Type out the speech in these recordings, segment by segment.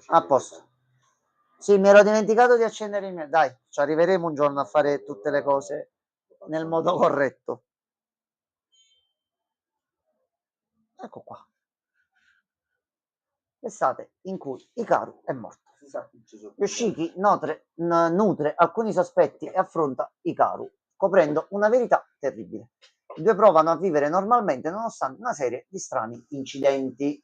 A posto. Sì, mi ero dimenticato di accendere il mio. Dai, ci arriveremo un giorno a fare tutte le cose nel modo corretto. Ecco qua. L'estate in cui Hikaru è morto. Yoshiki nutre alcuni sospetti e affronta Hikaru, scoprendo una verità terribile. I due provano a vivere normalmente nonostante una serie di strani incidenti.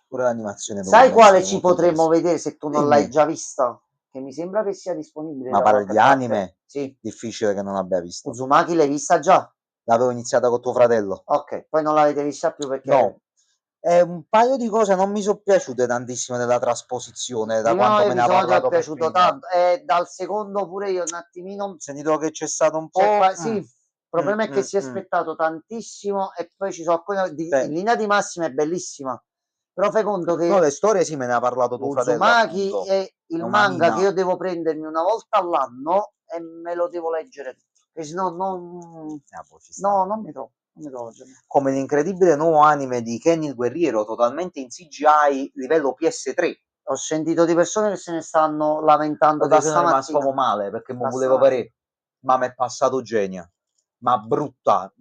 Pure l'animazione Sai dovrebbe quale essere ci molto potremmo interessante. vedere se tu non Dimmi. l'hai già vista? Che mi sembra che sia disponibile Ma da parli qualche di parte. anime? Sì. Difficile che non abbia visto. Uzumaki l'hai vista già? L'avevo iniziata con tuo fratello. Ok, poi non l'avete vista più perché... No. Un paio di cose non mi sono piaciute tantissimo della trasposizione, da il primo quanto me ne ha episodio è parlato piaciuto Peppino. tanto e dal secondo pure io un attimino... Ho sentito che c'è stato un po'... sì, il problema è che si è aspettato tantissimo e poi ci sono alcune... Sì. In linea di massima è bellissima, però fai conto che No, le storie sì, me ne ha parlato tuo fratello, Uzumaki appunto. è il È una manga mina. che io devo prendermi una volta all'anno e me lo devo leggere tutto, perché sennò non... No, non mi trovo. Come l'incredibile nuovo anime di Kenny il Guerriero, totalmente in CGI livello PS3. Ho sentito di persone che se ne stanno lamentando da Io sono rimasto stamattina. proprio male perché mi Da volevo stamattina. parere, ma mi è passato genio. Ma brutta,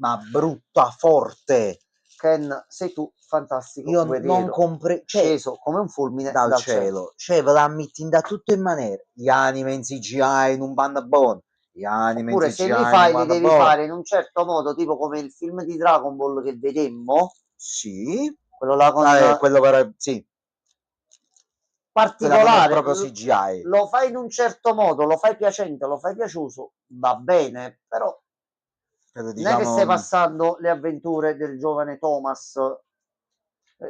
forte. Ken, sei tu, fantastico Io non guerriero, comprendo, sceso come un fulmine dal dal cielo. cielo. Cioè, ve la metti da tutto in maniera. Gli anime in CGI in un bandabon. Gli anime in Oppure se CGI li in un fai, li devi bandabon. fare in un certo modo, tipo come il film di Dragon Ball che vedemmo, Sì. quello là con Quello per... Sì. Quella non è particolare, proprio CGI. lo fai in un certo modo, lo fai piacente, lo fai piaciuso, va bene, però Credo, non è che stai diciamo... passando le avventure del giovane Thomas,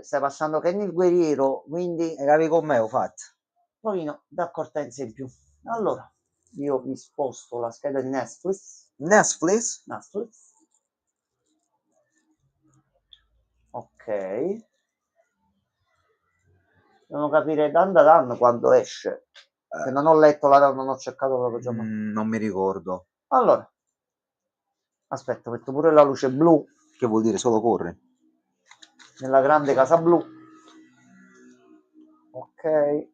stai passando Kenny il guerriero, quindi E capi con me ho fatto. un pochino d'accortenza in più. Allora, io vi sposto la scheda di Netflix. Netflix? Ok. Devono capire Dan quando esce. Che non ho letto la data, non ho cercato proprio già. Non mi ricordo. Allora, aspetta, metto pure la luce blu. Che vuol dire solo corre? Nella grande casa blu. Ok.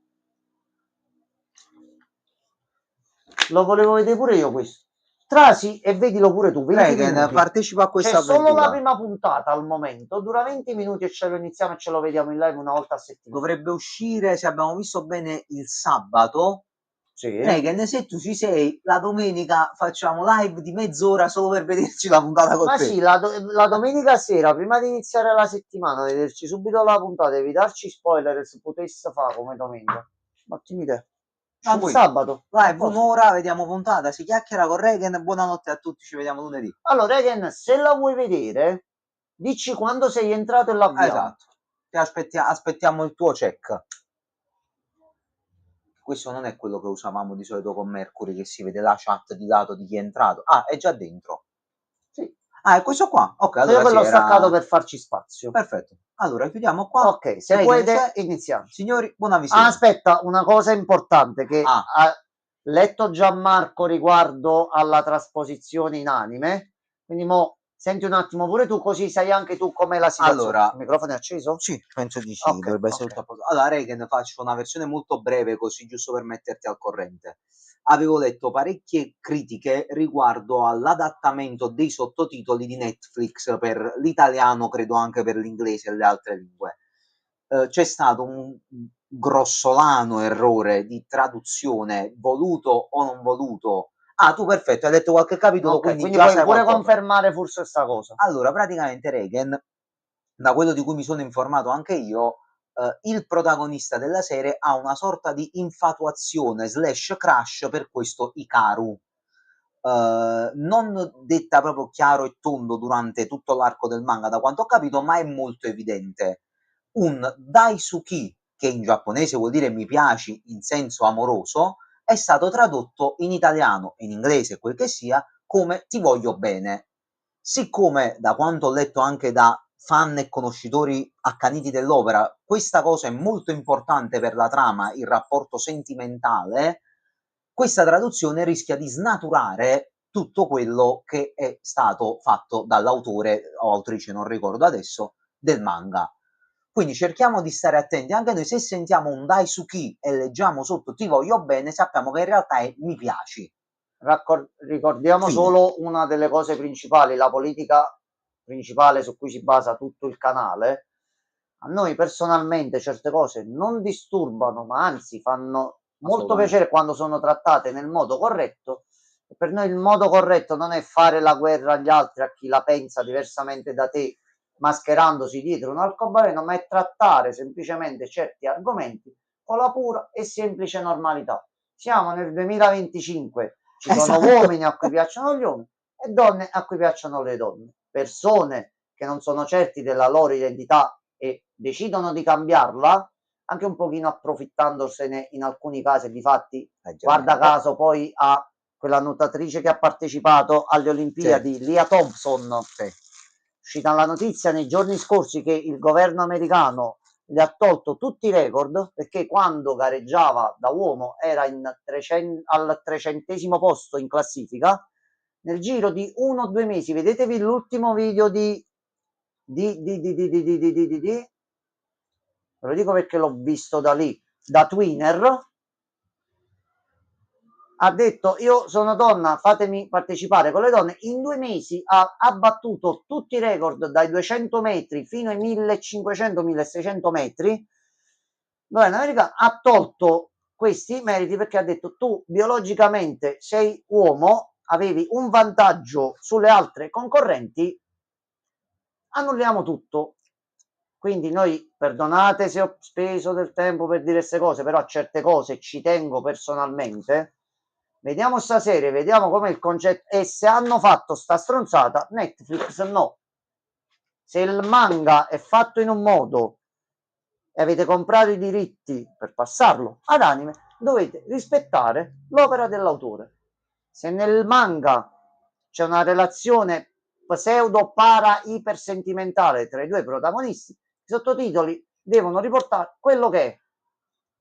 Lo volevo vedere pure io questo. Trasi e vedilo pure tu, 20 Regen, minuti. partecipa a questa C'è solo la avventura. prima puntata al momento, dura 20 minuti e ce lo iniziamo e ce lo vediamo in live una volta a settimana. Dovrebbe uscire, se abbiamo visto bene, il sabato. Sì. Regen, se tu ci sei, la domenica facciamo live di mezz'ora solo per vederci la puntata con Ma te. sì, la domenica sera, prima di iniziare la settimana, vederci subito la puntata, evitarci spoiler se potesse fare come domenica. Ottimi idea. Il sabato. Live un'ora, vediamo puntata, si chiacchiera con Regen, buonanotte a tutti, ci vediamo lunedì. Allora, Regen, se la vuoi vedere, dici quando sei entrato e l'avviamo. Esatto, aspettiamo il tuo check. Questo non è quello che usavamo di solito con Mercury, che si vede la chat di lato di chi è entrato. Ah, è già dentro. Sì. Ah, è questo qua. Ok, allora quello sì, staccato per farci spazio. Perfetto. Allora, chiudiamo qua. Ok, se puoi iniziamo. Signori, buona visione. Aspetta, una cosa importante che ha letto Gianmarco riguardo alla trasposizione in anime, quindi mo senti un attimo pure tu, così sai anche tu com'è la situazione. Allora, il microfono è acceso? Sì, penso di sì, dovrebbe essere tutto a posto. Allora, Regen, faccio una versione molto breve, così giusto per metterti al corrente. Avevo letto parecchie critiche riguardo all'adattamento dei sottotitoli di Netflix per l'italiano, credo anche per l'inglese e le altre lingue. C'è stato un grossolano errore di traduzione, voluto o non voluto. Ah, tu perfetto, hai letto qualche capitolo, quindi già puoi sai pure qualcosa. confermare forse questa cosa. Allora, praticamente Regen, da quello di cui mi sono informato anche io, il protagonista della serie ha una sorta di infatuazione slash crush per questo Hikaru. Non detta proprio chiaro e tondo durante tutto l'arco del manga, da quanto ho capito, ma è molto evidente. Un Daisuki, che in giapponese vuol dire mi piaci in senso amoroso, è stato tradotto in italiano e in inglese, quel che sia, come ti voglio bene. Siccome, da quanto ho letto anche da fan e conoscitori accaniti dell'opera, questa cosa è molto importante per la trama, il rapporto sentimentale, questa traduzione rischia di snaturare tutto quello che è stato fatto dall'autore o autrice, non ricordo adesso, del manga. Quindi cerchiamo di stare attenti anche noi, se sentiamo un dai su chi e leggiamo sotto ti voglio bene, sappiamo che in realtà è mi piaci. Ricordiamo Fine. solo una delle cose principali, la politica principale su cui si basa tutto il canale. A noi personalmente certe cose non disturbano, ma anzi fanno molto piacere quando sono trattate nel modo corretto. E per noi il modo corretto non è fare la guerra agli altri, a chi la pensa diversamente da te, mascherandosi dietro un arcobaleno, ma è trattare semplicemente certi argomenti con la pura e semplice normalità. Siamo nel 2025, ci sono uomini a cui piacciono gli uomini e donne a cui piacciono le donne, persone che non sono certi della loro identità e decidono di cambiarla, anche un pochino approfittandosene in alcuni casi. Difatti, guarda caso poi a quella nuotatrice che ha partecipato alle Olimpiadi, Lia Thompson, uscita la notizia nei giorni scorsi che il governo americano le ha tolto tutti i record, perché quando gareggiava da uomo era al 300° posto in classifica. Nel giro di 1 o 2 mesi, vedetevi l'ultimo video ve lo dico perché l'ho visto da lì, da Twinner, ha detto io sono donna, fatemi partecipare con le donne. In 2 mesi ha abbattuto tutti i record dai 200 metri fino ai 1500-1600 metri. Dove in America ha tolto questi meriti perché ha detto tu biologicamente sei uomo, avevi un vantaggio sulle altre concorrenti, annulliamo tutto. Quindi noi, perdonate se ho speso del tempo per dire queste cose, però a certe cose ci tengo personalmente. Vediamo stasera, vediamo com'è il concetto e se hanno fatto sta stronzata. Netflix no. Se il manga è fatto in un modo e avete comprato i diritti per passarlo ad anime, dovete rispettare l'opera dell'autore. Se nel manga c'è una relazione pseudo para ipersentimentale tra i due protagonisti, i sottotitoli devono riportare quello che è.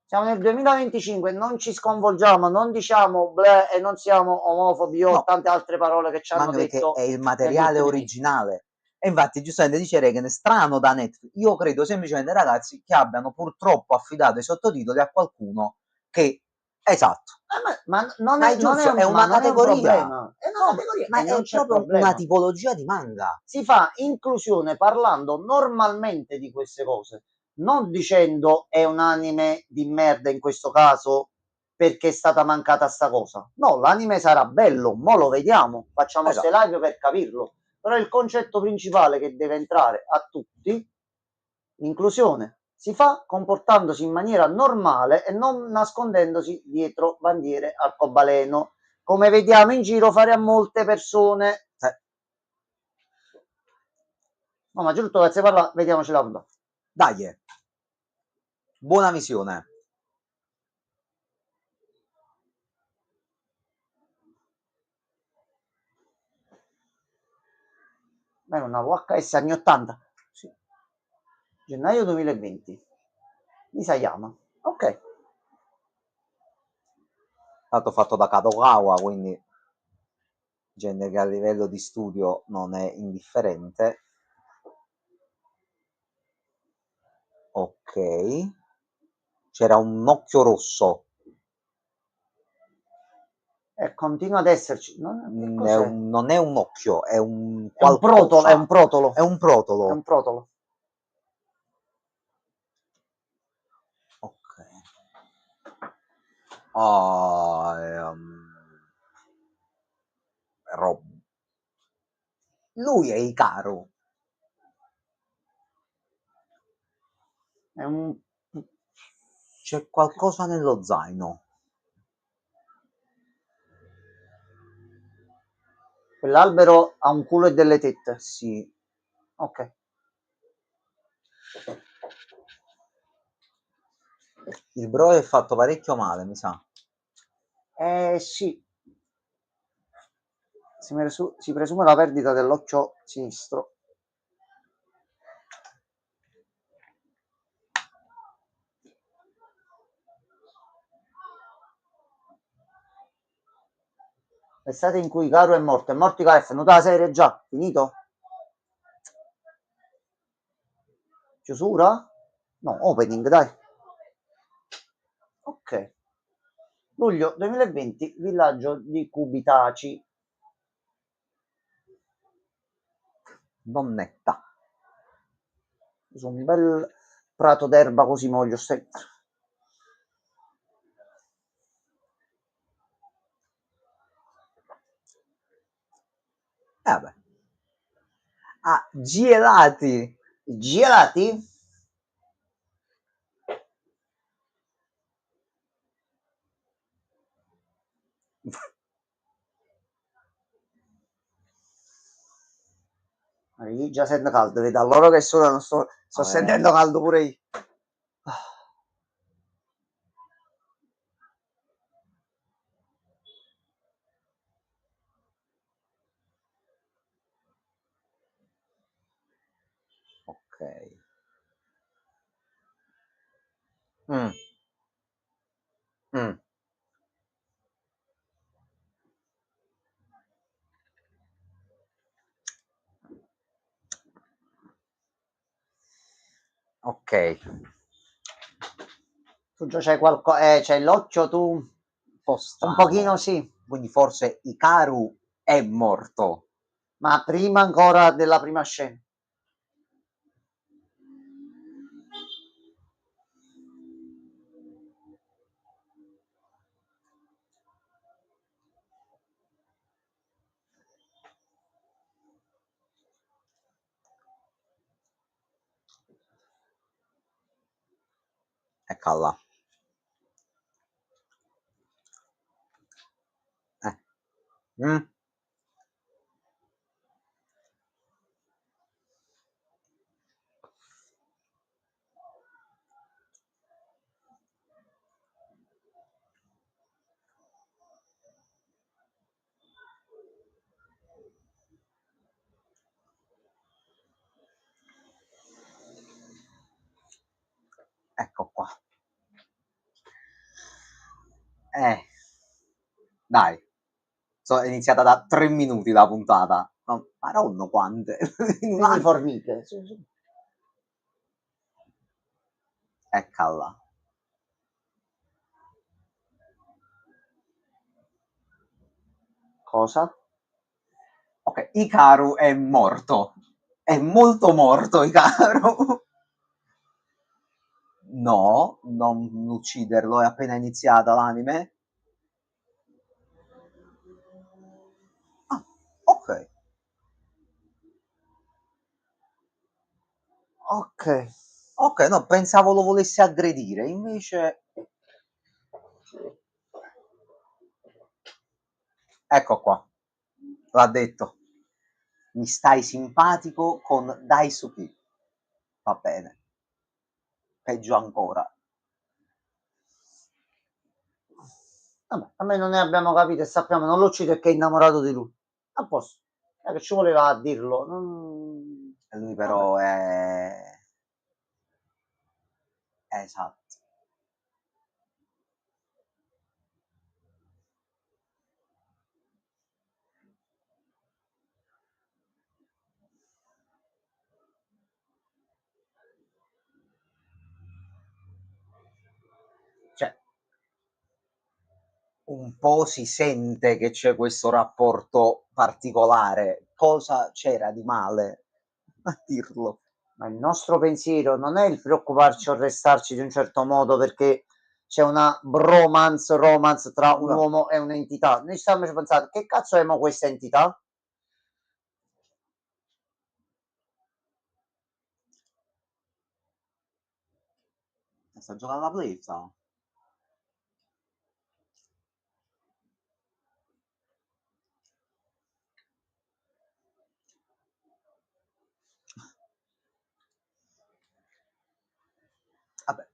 Siamo nel 2025, non ci sconvolgiamo, non diciamo bleh e non siamo omofobi o tante altre parole che ci hanno detto. È il materiale originale. E infatti, giustamente dice Regan, è strano da Netflix. Io credo semplicemente, ragazzi, che abbiano purtroppo affidato i sottotitoli a qualcuno che... Esatto. Ma non è, è una categoria. Ma è proprio una tipologia di manga. Si fa inclusione parlando normalmente di queste cose, non dicendo è un anime di merda in questo caso perché è stata mancata sta cosa. No, l'anime sarà bello, mo lo vediamo, facciamo queste live per capirlo. Però il concetto principale che deve entrare a tutti, l'inclusione, si fa comportandosi in maniera normale e non nascondendosi dietro bandiere arcobaleno, come vediamo in giro fare a molte persone. No, ma giusto che si parla, vediamoci la puntata. Dai, buona visione. Era una VHS anni 80. Sì. Gennaio 2020. Isayama. Ok. Stato fatto da Kadokawa, quindi gente che a livello di studio non è indifferente. Ok. C'era un occhio rosso. E continua ad esserci. Non è un occhio, è un qualcosa. È un protolo. È un protolo. È un protolo. Ok. Oh, Rob. Lui è Ikaru. È un... C'è qualcosa nello zaino. Quell'albero ha un culo e delle tette. Sì. Ok. Il bro è fatto parecchio male, mi sa. Sì. Si presume la perdita dell'occhio sinistro. L'estate in cui Caro è morto Ikaru, è venuta la serie già, finito? Chiusura? No, opening, dai. Ok. Luglio 2020, villaggio di Cubitaci. Donnetta. Su un bel prato d'erba così voglio sempre. Vabbè. Ah, gelati. Gelati? Io già sento caldo, vedo allora che sono, sto sentendo caldo pure io. Ok. Mm. Mm. Ok. Tu già c'hai qualcosa, c'hai l'occhio tu, un pochino sì, Quindi forse Ikaru è morto. ma prima ancora della prima scena. Eccola. Mm. Ecco qua. Dai. È iniziata da 3 minuti la puntata. No, Maronno quante. Mini formiche. Sì, sì. Eccola. Cosa? Ok, Ikaru è morto. È molto morto Ikaru. No, non ucciderlo, è appena iniziata l'anime. Ah, ok. Ok. Ok, no, pensavo lo volesse aggredire, invece... Ecco qua, l'ha detto. Mi stai simpatico con Daisuke. Va bene. Peggio ancora. Vabbè, a me non ne abbiamo capito e sappiamo, non lo uccide che è innamorato di lui. A posto. Che ci voleva a dirlo. Lui Vabbè. però è... Esatto. Cioè, un po' si sente che c'è questo rapporto particolare. Cosa c'era di male a dirlo? Ma il nostro pensiero non è il preoccuparci o restarci di un certo modo perché c'è una romance tra un No. uomo e un'entità. Noi stiamo pensando, che cazzo è mo questa entità? Sta giocando alla Play, sta? Vabbè.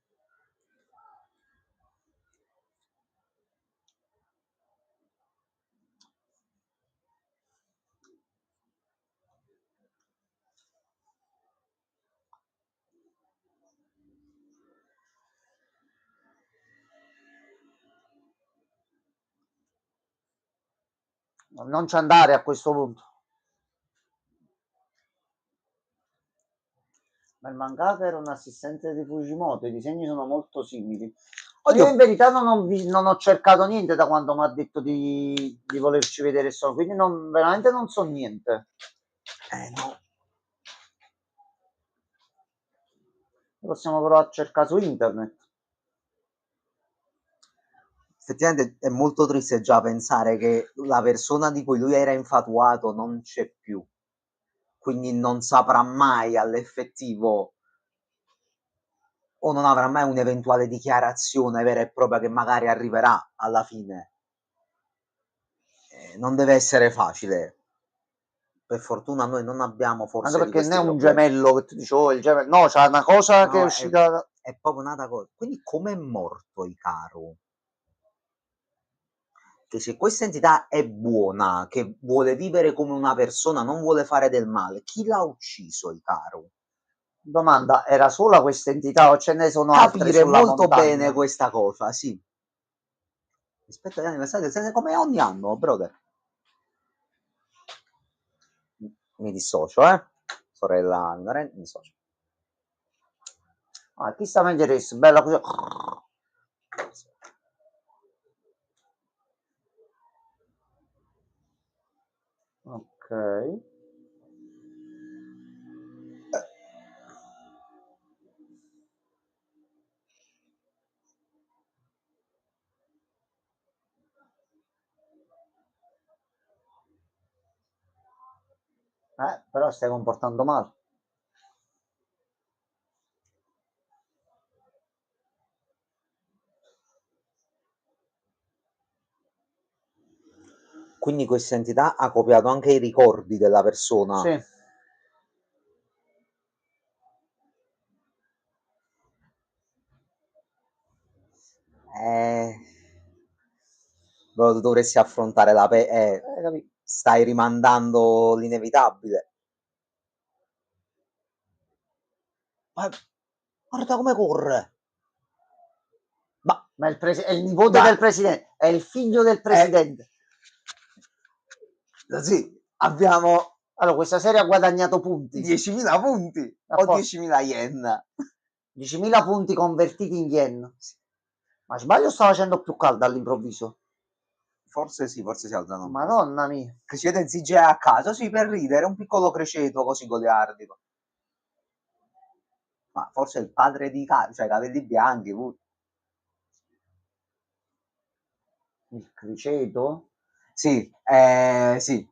Non ci andare a questo punto. Ma il mangaka era un assistente di Fujimoto, i disegni sono molto simili. Oddio, Io in verità non ho cercato niente da quando mi ha detto di volerci vedere solo, quindi veramente non so niente. no. Possiamo provare a cercare su internet. Effettivamente è molto triste già pensare che la persona di cui lui era infatuato non c'è più, quindi non saprà mai all'effettivo o non avrà mai un'eventuale dichiarazione vera e propria che magari arriverà alla fine. Non deve essere facile. Per fortuna noi non abbiamo forse Anche di perché non è questi un problemi. gemello che ti dice, oh, il gemello. No, c'è una cosa che è No, uscita. è proprio nata cosa. Quindi com'è morto Ikaru? Che se questa entità è buona, che vuole vivere come una persona, non vuole fare del male, chi l'ha ucciso Ikaru? Domanda, era sola questa entità o ce ne sono altre Capire sulla molto bene montagna? questa cosa, sì. Rispetto agli anniversari, come ogni anno, brother. Mi dissocio, sorella, mi dissocio. Ah, chi sta meglio adesso? Bella così. Ok. Però stai comportando male. Quindi questa entità ha copiato anche i ricordi della persona. Sì. Però tu dovresti affrontare stai rimandando l'inevitabile. Ma guarda come corre! Ma è il nipote del presidente, è il figlio del presidente. Sì, abbiamo Allora, questa serie ha guadagnato punti. 10.000 punti o 10.000 yen. 10.000 punti convertiti in yen. Ma sbaglio, sta facendo più caldo all'improvviso. Forse sì, forse si alzano. Madonna mia. Crescete in CGI a caso, sì, per ridere, un piccolo criceto così goliardico. Ma forse il padre di cioè capelli bianchi. Il criceto? Sì, sì.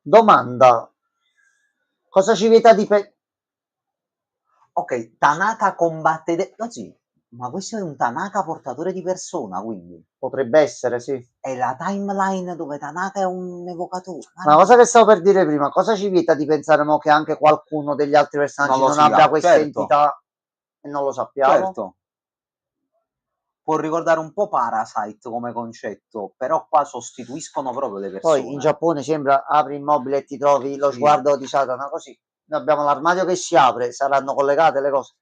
Domanda. Cosa ci vieta di Ok, Tanaka combatte... No, sì, ma questo è un Tanaka portatore di persona, quindi. Potrebbe essere, sì. È la timeline dove Tanaka è un evocatore. Una cosa che stavo per dire prima, cosa ci vieta di pensare mo che anche qualcuno degli altri personaggi non abbia questa entità e non lo sappiamo? Certo. Può ricordare un po' Parasite come concetto, però qua sostituiscono proprio le persone. Poi in Giappone sembra apri il mobile e ti trovi lo sguardo di Satana, così. Noi abbiamo l'armadio che si apre, saranno collegate le cose.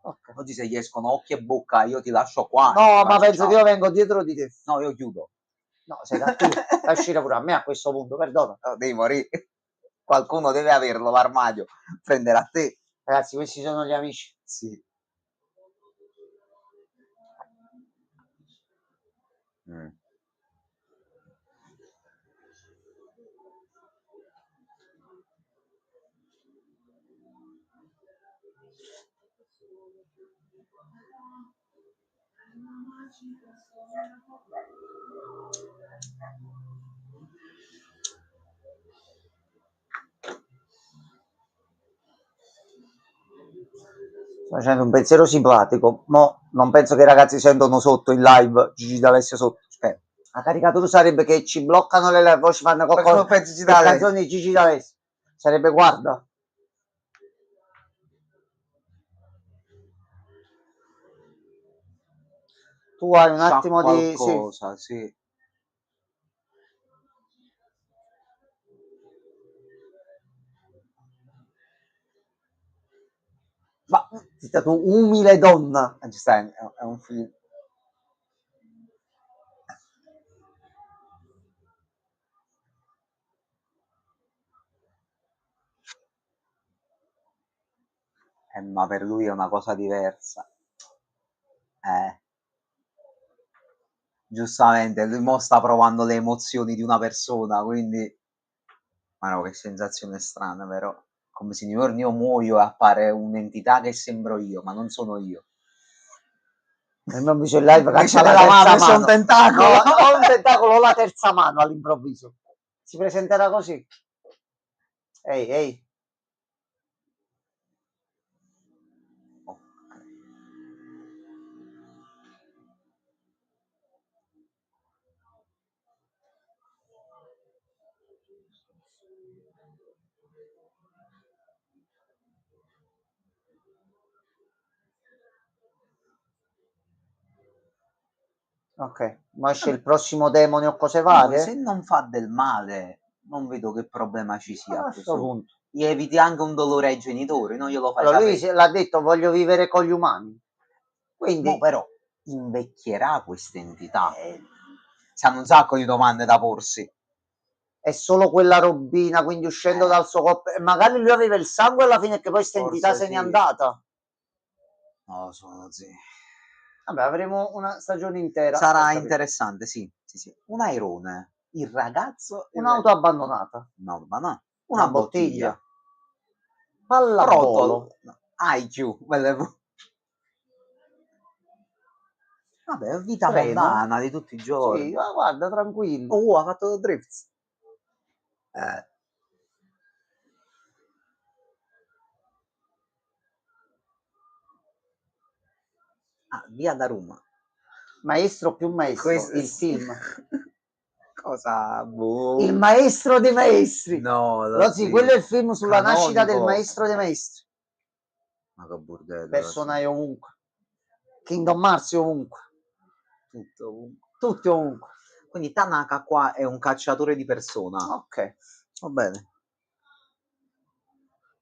Okay. Oggi se gli escono occhi e bocca io ti lascio qua. No, ma penso che io vengo dietro di te. No, io chiudo. No, sei cattivo. Fai uscire pure a me a questo punto, perdona. No, devi morire. Qualcuno deve averlo l'armadio. Prenderà te. Ragazzi, questi sono gli amici. Sì. Sto facendo un pensiero simpatico, ma non penso che i ragazzi sentono sotto in live Gigi D'Alessio sotto. La caricatura sarebbe che ci bloccano le voci, fanno qualcosa per canzoni di Gigi D'Alessio. Sarebbe, guarda. Tu hai un attimo di... Qualcosa, sì. Ma sei stato umile donna. Ci sta, è un film. Ma per lui è una cosa diversa. Giustamente, lui mo sta provando le emozioni di una persona, quindi... Ma no, che sensazione strana, però. Come se io muoio e appare un'entità che sembro io, ma non sono io. All'improvviso in live Invece caccia la della terza madre c'è mano. un tentacolo. No, ho un tentacolo, ho la terza mano all'improvviso. Si presenterà così. Ehi, ehi. Ok, ma esce il prossimo demone o cose Comunque, se varie? non fa del male, non vedo che problema ci sia A a questo questo punto. punto. Gli eviti anche un dolore ai genitori, non glielo fai Allora, lui sapere. l'ha detto, voglio vivere con gli umani. Mo Quindi, però invecchierà questa entità. Si hanno un sacco di domande da porsi. è solo quella robina, quindi uscendo dal suo corpo. E magari lui aveva il sangue alla fine che poi questa entità Forse se n'è sì. andata. Non lo so, zio. Vabbè, avremo una stagione intera. per Sarà capire. interessante, sì, sì, sì. Un airone, il ragazzo e Un'auto abbandonata. no, ma no, Una una bottiglia. bottiglia. Pallavolo. Rotolo, IQ, vabbè, vita Treno. mondana di tutti i giorni. Sì, ma guarda, tranquillo. Oh, ha fatto drift. Via da Roma. Maestro più maestro, Questo il film. Cosa? Boh. Il maestro dei maestri. No, Però sì, quello è il film sulla nascita del canonico. maestro dei maestri. Ma che bordello. Personaggi ovunque. Kingdom Hearts ovunque. Tutto ovunque. Tutti ovunque. Quindi Tanaka qua è un cacciatore di persona. Ok. Va bene.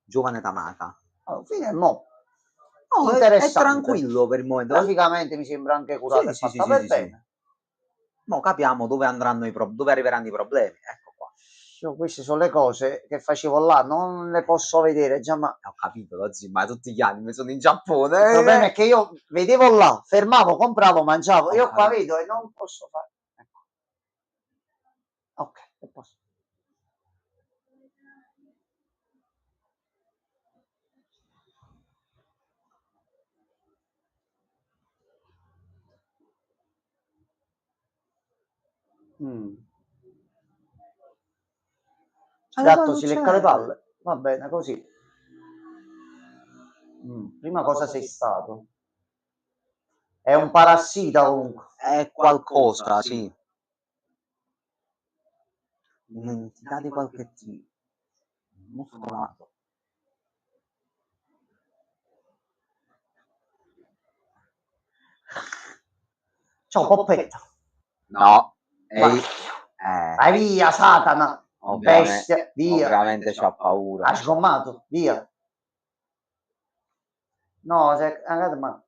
Giovane Tanaka. Alla fine mo. Oh, è Interessante. tranquillo per il momento. Graficamente mi sembra anche curata e Sì, fatta per sì. bene. Mo capiamo dove andranno dove arriveranno i problemi. Ecco qua. Io queste sono le cose che facevo là, non le posso vedere già, ma Ho capito, zio, ma tutti gli anni sono in Giappone. il problema è che io vedevo là, fermavo, compravo, mangiavo. Ho Io qua capito. vedo e non posso fare. Ecco. Ok, e posso. Il gatto si lecca le palle. Va bene così. Prima cosa sei stato? È un parassita comunque. È qualcosa, sì. Un'entità di qualche tipo. Muscolato. Ciao poppetta. No. Ehi. Vai via, Satana. Bestia, via. Ovviamente c'ha paura. Ha sgommato, via. No, se ma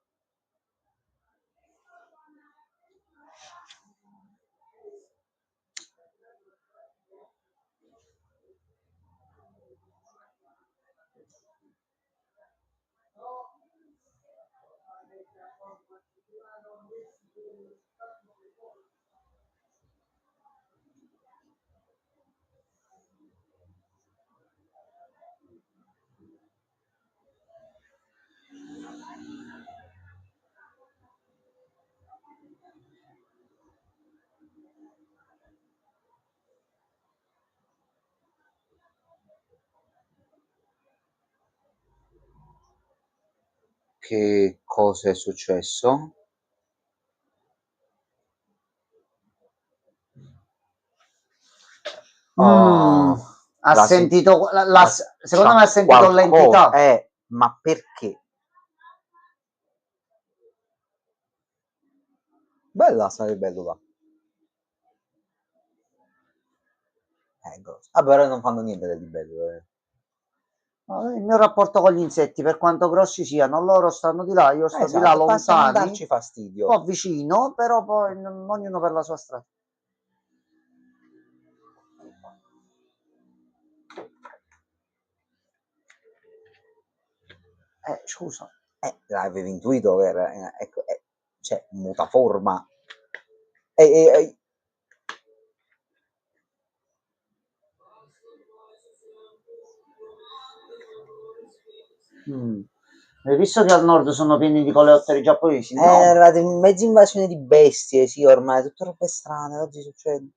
Che cosa è successo? ha sentito secondo me ha sentito l'entità. Ma perché? Bella, sarebbe bello là. Ecco. Però non fanno niente di bello. Il mio rapporto con gli insetti, per quanto grossi siano, loro stanno di là, io sto di là Passano a lontani, darci fastidio. un po' vicino, però poi ognuno per la sua strada. Scusa. L'avevi intuito che era, ecco, cioè, mutaforma. E Hai visto che al nord sono pieni di coleotteri giapponesi? è No, arrivata in mezza invasione di bestie, sì, ormai, tutte robe strane, oggi succede.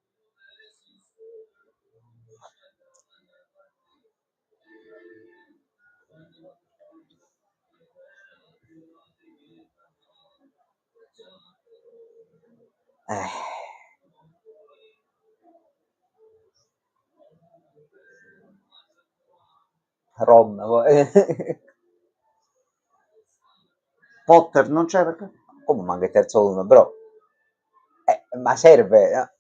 Eh. Ron, Potter non c'è perché? come manca il terzo volume, però, ma serve,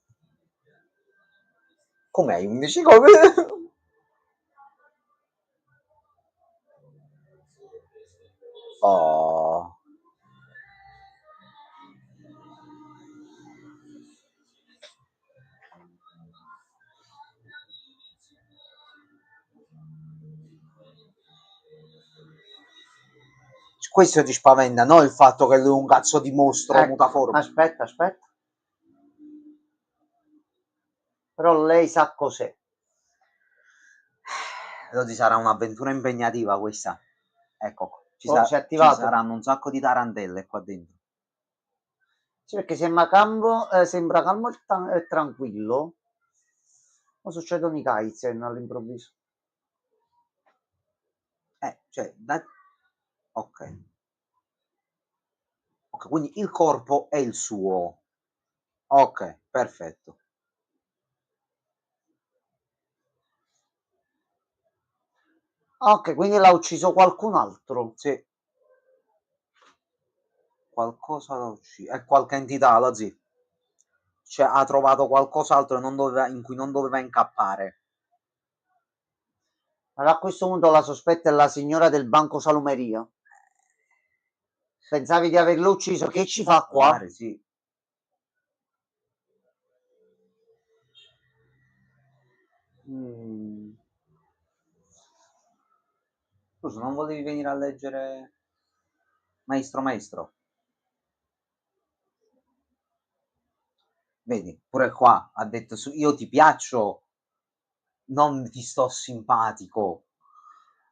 come hai 11 copie? Oh. Questo ti spaventa, no? Il fatto che lui è un cazzo di mostro mutaforma. Aspetta. Però lei sa cos'è. Oggi sarà un'avventura impegnativa questa. Ecco, Si è attivato. ci saranno un sacco di tarantelle qua dentro. Sì, perché sembra calmo e tranquillo, ma succedono i Kaizen all'improvviso. Cioè, ok. Ok, quindi il corpo è il suo. Ok, perfetto. Ok, quindi l'ha ucciso qualcun altro. Sì. Qualcosa da uccidere. È qualche entità, la zia. Cioè, ha trovato qualcos'altro in cui non doveva incappare. Allora a questo punto la sospetta è la signora del banco salumeria. Pensavi di averlo ucciso, che ci fa qua? Sì. Scusa, non volevi venire a leggere Maestro? Vedi, pure qua ha detto io ti piaccio, non ti sto simpatico.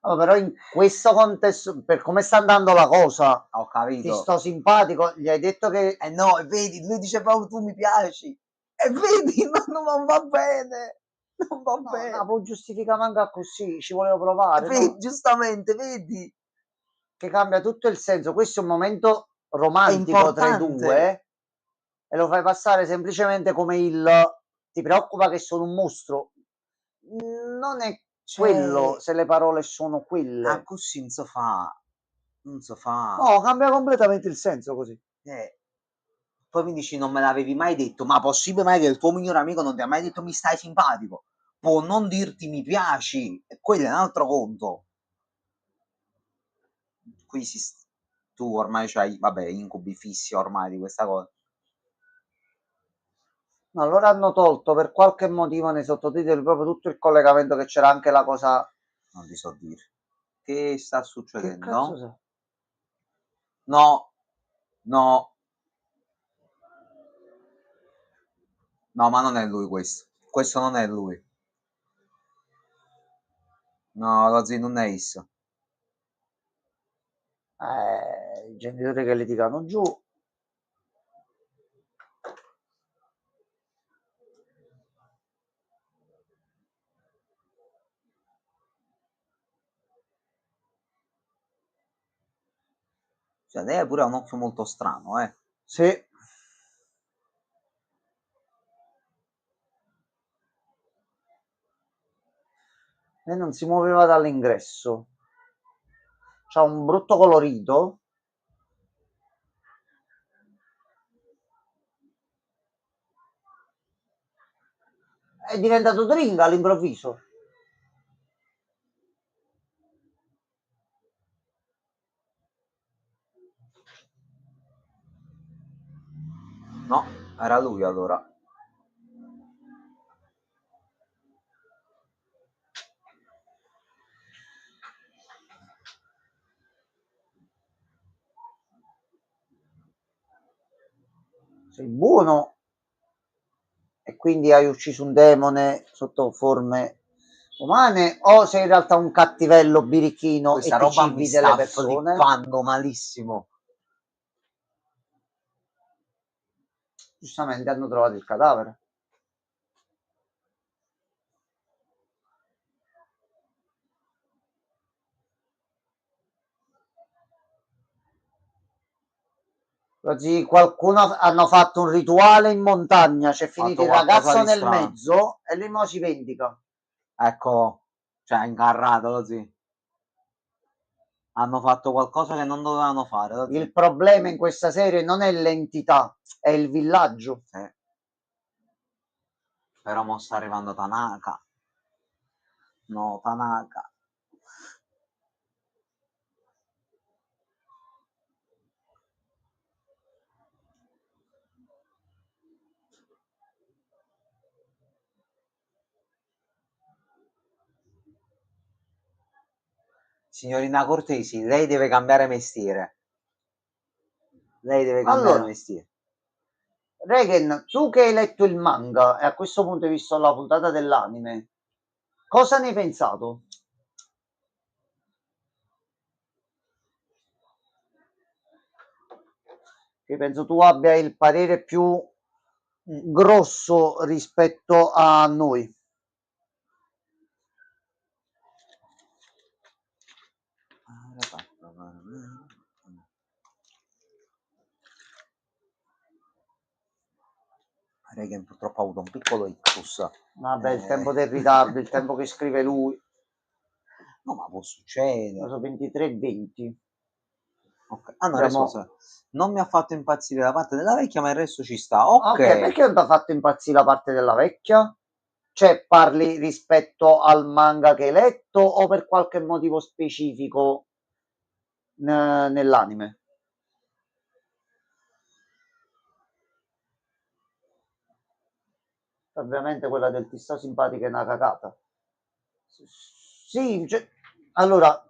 Allora, però in questo contesto, per come sta andando la cosa, Ho capito. ti sto simpatico, gli hai detto che... No, vedi, lui diceva tu mi piaci. E vedi, non va bene. Non va bene. No, può giustificare manca così, ci volevo provare, Vedi, no? giustamente, vedi. Che cambia tutto il senso. Questo è un momento romantico tra i due e lo fai passare semplicemente come il ti preoccupa che sono un mostro. Non è quello se le parole sono quelle. Così non si fa. Non si fa. No, cambia completamente il senso così. Poi mi dici non me l'avevi mai detto, ma possibile mai che il tuo migliore amico non ti ha mai detto mi stai simpatico? Può non dirti mi piaci, e quello è un altro conto. Qui tu ormai c'hai, vabbè, incubi fissi ormai di questa cosa. No, allora hanno tolto per qualche motivo nei sottotitoli proprio tutto il collegamento che c'era anche la cosa. Non ti so dire. Che sta Che succedendo? cazzo sei? No, no, no, ma non è lui questo. Questo non è lui. No, lo zio non è isso. I genitori che litigano giù. Cioè, lei pure ha un occhio molto strano, eh. Sì. E non si muoveva dall'ingresso. C'ha un brutto colorito. È diventato dringa all'improvviso. No, era lui allora. sei buono e quindi hai ucciso un demone sotto forme umane, o sei in realtà un cattivello birichino Questa e ti roba mi cibi delle sta persone? flippando malissimo. Giustamente hanno trovato il cadavere. Oggi qualcuno hanno fatto un rituale in montagna, c'è finito Fatto il qualcosa ragazzo di nel strano. mezzo e lui mo si vendica. Ecco, cioè incarrato così. Hanno fatto qualcosa che non dovevano fare. Così. Il problema in questa serie non è l'entità, è il villaggio. Sì. Però mo sta arrivando Tanaka. No, Tanaka. Signorina Cortesi, lei deve cambiare mestiere. Lei deve cambiare Allora, mestiere. Regen, tu che hai letto il manga e a questo punto hai visto la puntata dell'anime, cosa ne hai pensato? Che penso tu abbia il parere più grosso rispetto a noi. Regan purtroppo ha avuto un piccolo ictus. Vabbè, il tempo del ritardo, il tempo che scrive lui. No, ma può succedere. Sono 23:20. Okay. Ah no, Abbiamo... adesso non mi ha fatto impazzire la parte della vecchia, ma il resto ci sta. Ok. perché non ti ha fatto impazzire la parte della vecchia? Cioè, parli rispetto al manga che hai letto o per qualche motivo specifico nell'anime? Ovviamente quella del ti sto simpatico è una cagata. Sì, cioè, allora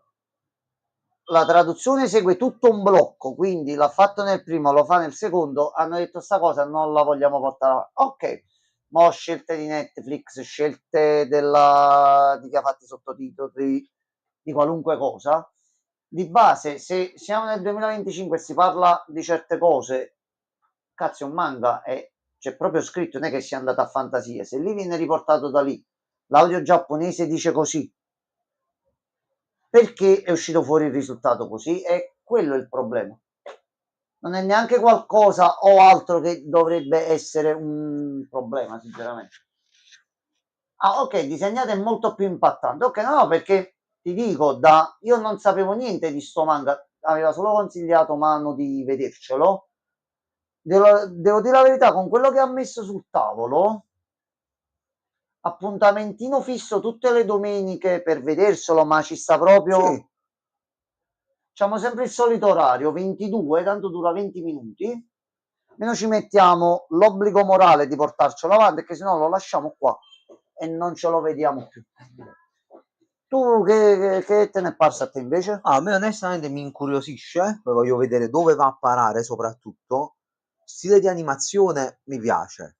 la traduzione segue tutto un blocco, quindi l'ha fatto nel primo, lo fa nel secondo, hanno detto sta cosa non la vogliamo portare avanti. Ok, ma scelte di Netflix, scelte di chi ha fatto i sottotitoli, di qualunque cosa. Di base, se siamo nel 2025 e si parla di certe cose, cazzo, è un manga e c'è proprio scritto, non è che sia andata a fantasia. Se lì viene riportato da lì, l'audio giapponese dice così, perché è uscito fuori il risultato così? E quello è il problema. Non è neanche qualcosa o altro che dovrebbe essere un problema, sinceramente. Ah, ok, disegnato è molto più impattante. Ok, no, perché ti dico, io non sapevo niente di sto manga, aveva solo consigliato Mano di vedercelo. Devo dire la verità, con quello che ha messo sul tavolo, appuntamentino fisso tutte le domeniche per vederselo, ma ci sta proprio... Sì. Facciamo sempre il solito orario, 22, tanto dura 20 minuti. Meno ci mettiamo l'obbligo morale di portarcelo avanti, perché sennò lo lasciamo qua e non ce lo vediamo più. Tu che te ne è parsa a te invece? Ah, a me onestamente mi incuriosisce, poi voglio vedere dove va a parare soprattutto. Stile di animazione mi piace.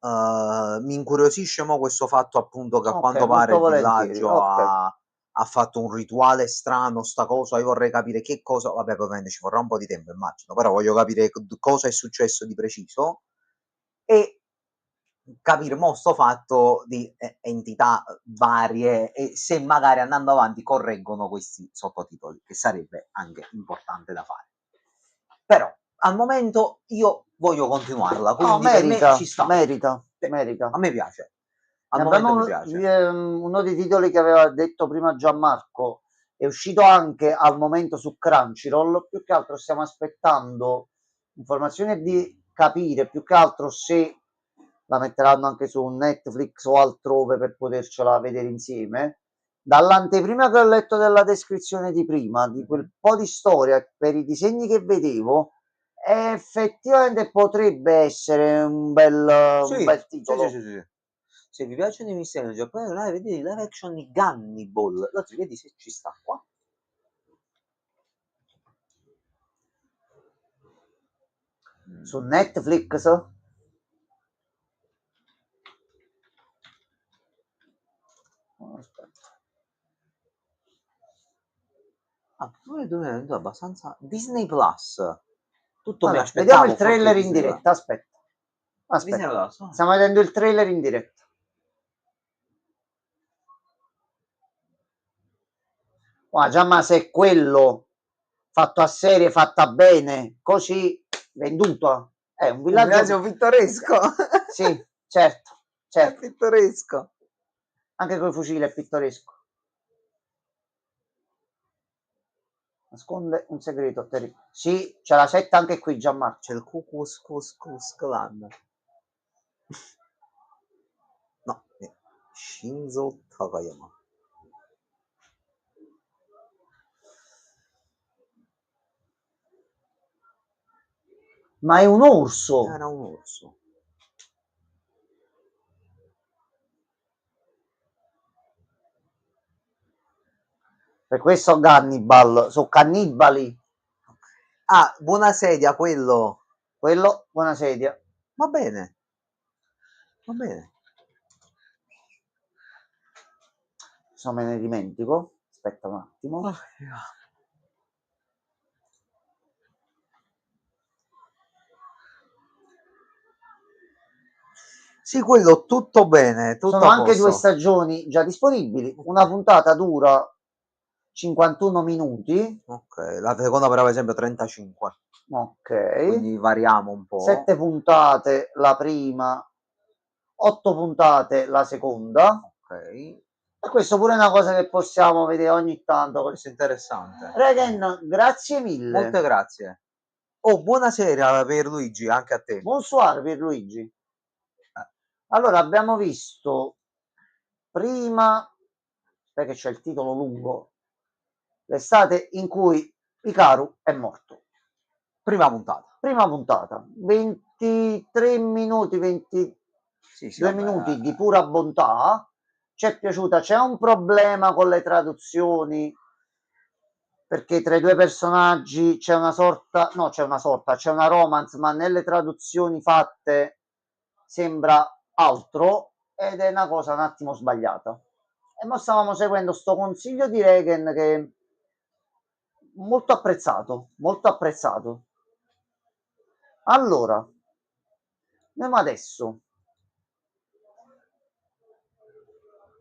Mi incuriosisce mo questo fatto appunto che a Ok, quanto pare molto il volentieri. villaggio Ok. ha fatto un rituale strano, sta cosa, io vorrei capire che cosa, vabbè, ovviamente ci vorrà un po' di tempo, immagino, però voglio capire cosa è successo di preciso e capire mo sto fatto di entità varie e se magari andando avanti correggono questi sottotitoli, che sarebbe anche importante da fare. Però al momento io voglio continuarla, No, quindi per me ci sta. merita. A me piace. Al Ne momento mi abbiamo piace. uno dei titoli che aveva detto prima Gianmarco, è uscito anche al momento su Crunchyroll, più che altro stiamo aspettando informazioni di capire più che altro se la metteranno anche su Netflix o altrove per potercela vedere insieme. Dall'anteprima che ho letto della descrizione di prima, di quel po' di storia per i disegni che vedevo, effettivamente potrebbe essere un bel Sì, sì, sì, titolo. sì, sì. Se vi piacciono i misteri del Giappone, vedete il live action di Gunniball. Allora, vedi se ci sta qua. su Netflix. Aspetta. Ah, pure dove è venuto abbastanza Disney Plus. Tutto mi Allora, aspettavo. vediamo il trailer forse in Disney diretta. Aspetta. Disney Aspetta. Plus, oh. Stiamo vedendo il trailer in diretta. Già, ma se è quello fatto a serie, fatta bene, così venduto, è un Un villaggio villaggio pittoresco. Sì, certo, È certo. pittoresco. Anche con i fucili è pittoresco. Nasconde un segreto terribile. Sì, c'è la setta anche qui, Gianmarco. C'è il Ku-Klux Klan. No, Shinzo Takayama. Ma è un orso. Era un orso. Per questo Gannibal, sono cannibali. Ah, buona sedia quello. Quello, buona sedia. Va bene. Va bene. Se no me ne dimentico. Aspetta un attimo. Oh, sì, quello tutto bene, tutto Sono a anche 2 posto. stagioni già disponibili. Una puntata dura 51 minuti. Ok, la seconda per esempio 35. Ok. Quindi variamo un po'. 7 puntate la prima, 8 puntate la seconda. Ok. E questo pure è una cosa che possiamo vedere ogni tanto. Questo è interessante. Regen, grazie mille. Molte grazie. Oh, buonasera per Luigi, anche a te. Bonsoir Pierluigi. Allora, abbiamo visto prima, perché c'è il titolo lungo, l'estate in cui Hikaru è morto. Prima puntata. Prima puntata, 23 minuti, 22 Sì, minuti di pura bontà. Ci è piaciuta. C'è un problema con le traduzioni, perché tra i due personaggi c'è una sorta, no, c'è una romance, ma nelle traduzioni fatte sembra altro ed è una cosa un attimo sbagliata. E noi stavamo seguendo sto consiglio di Regen che è molto apprezzato, molto apprezzato. Allora, andiamo adesso.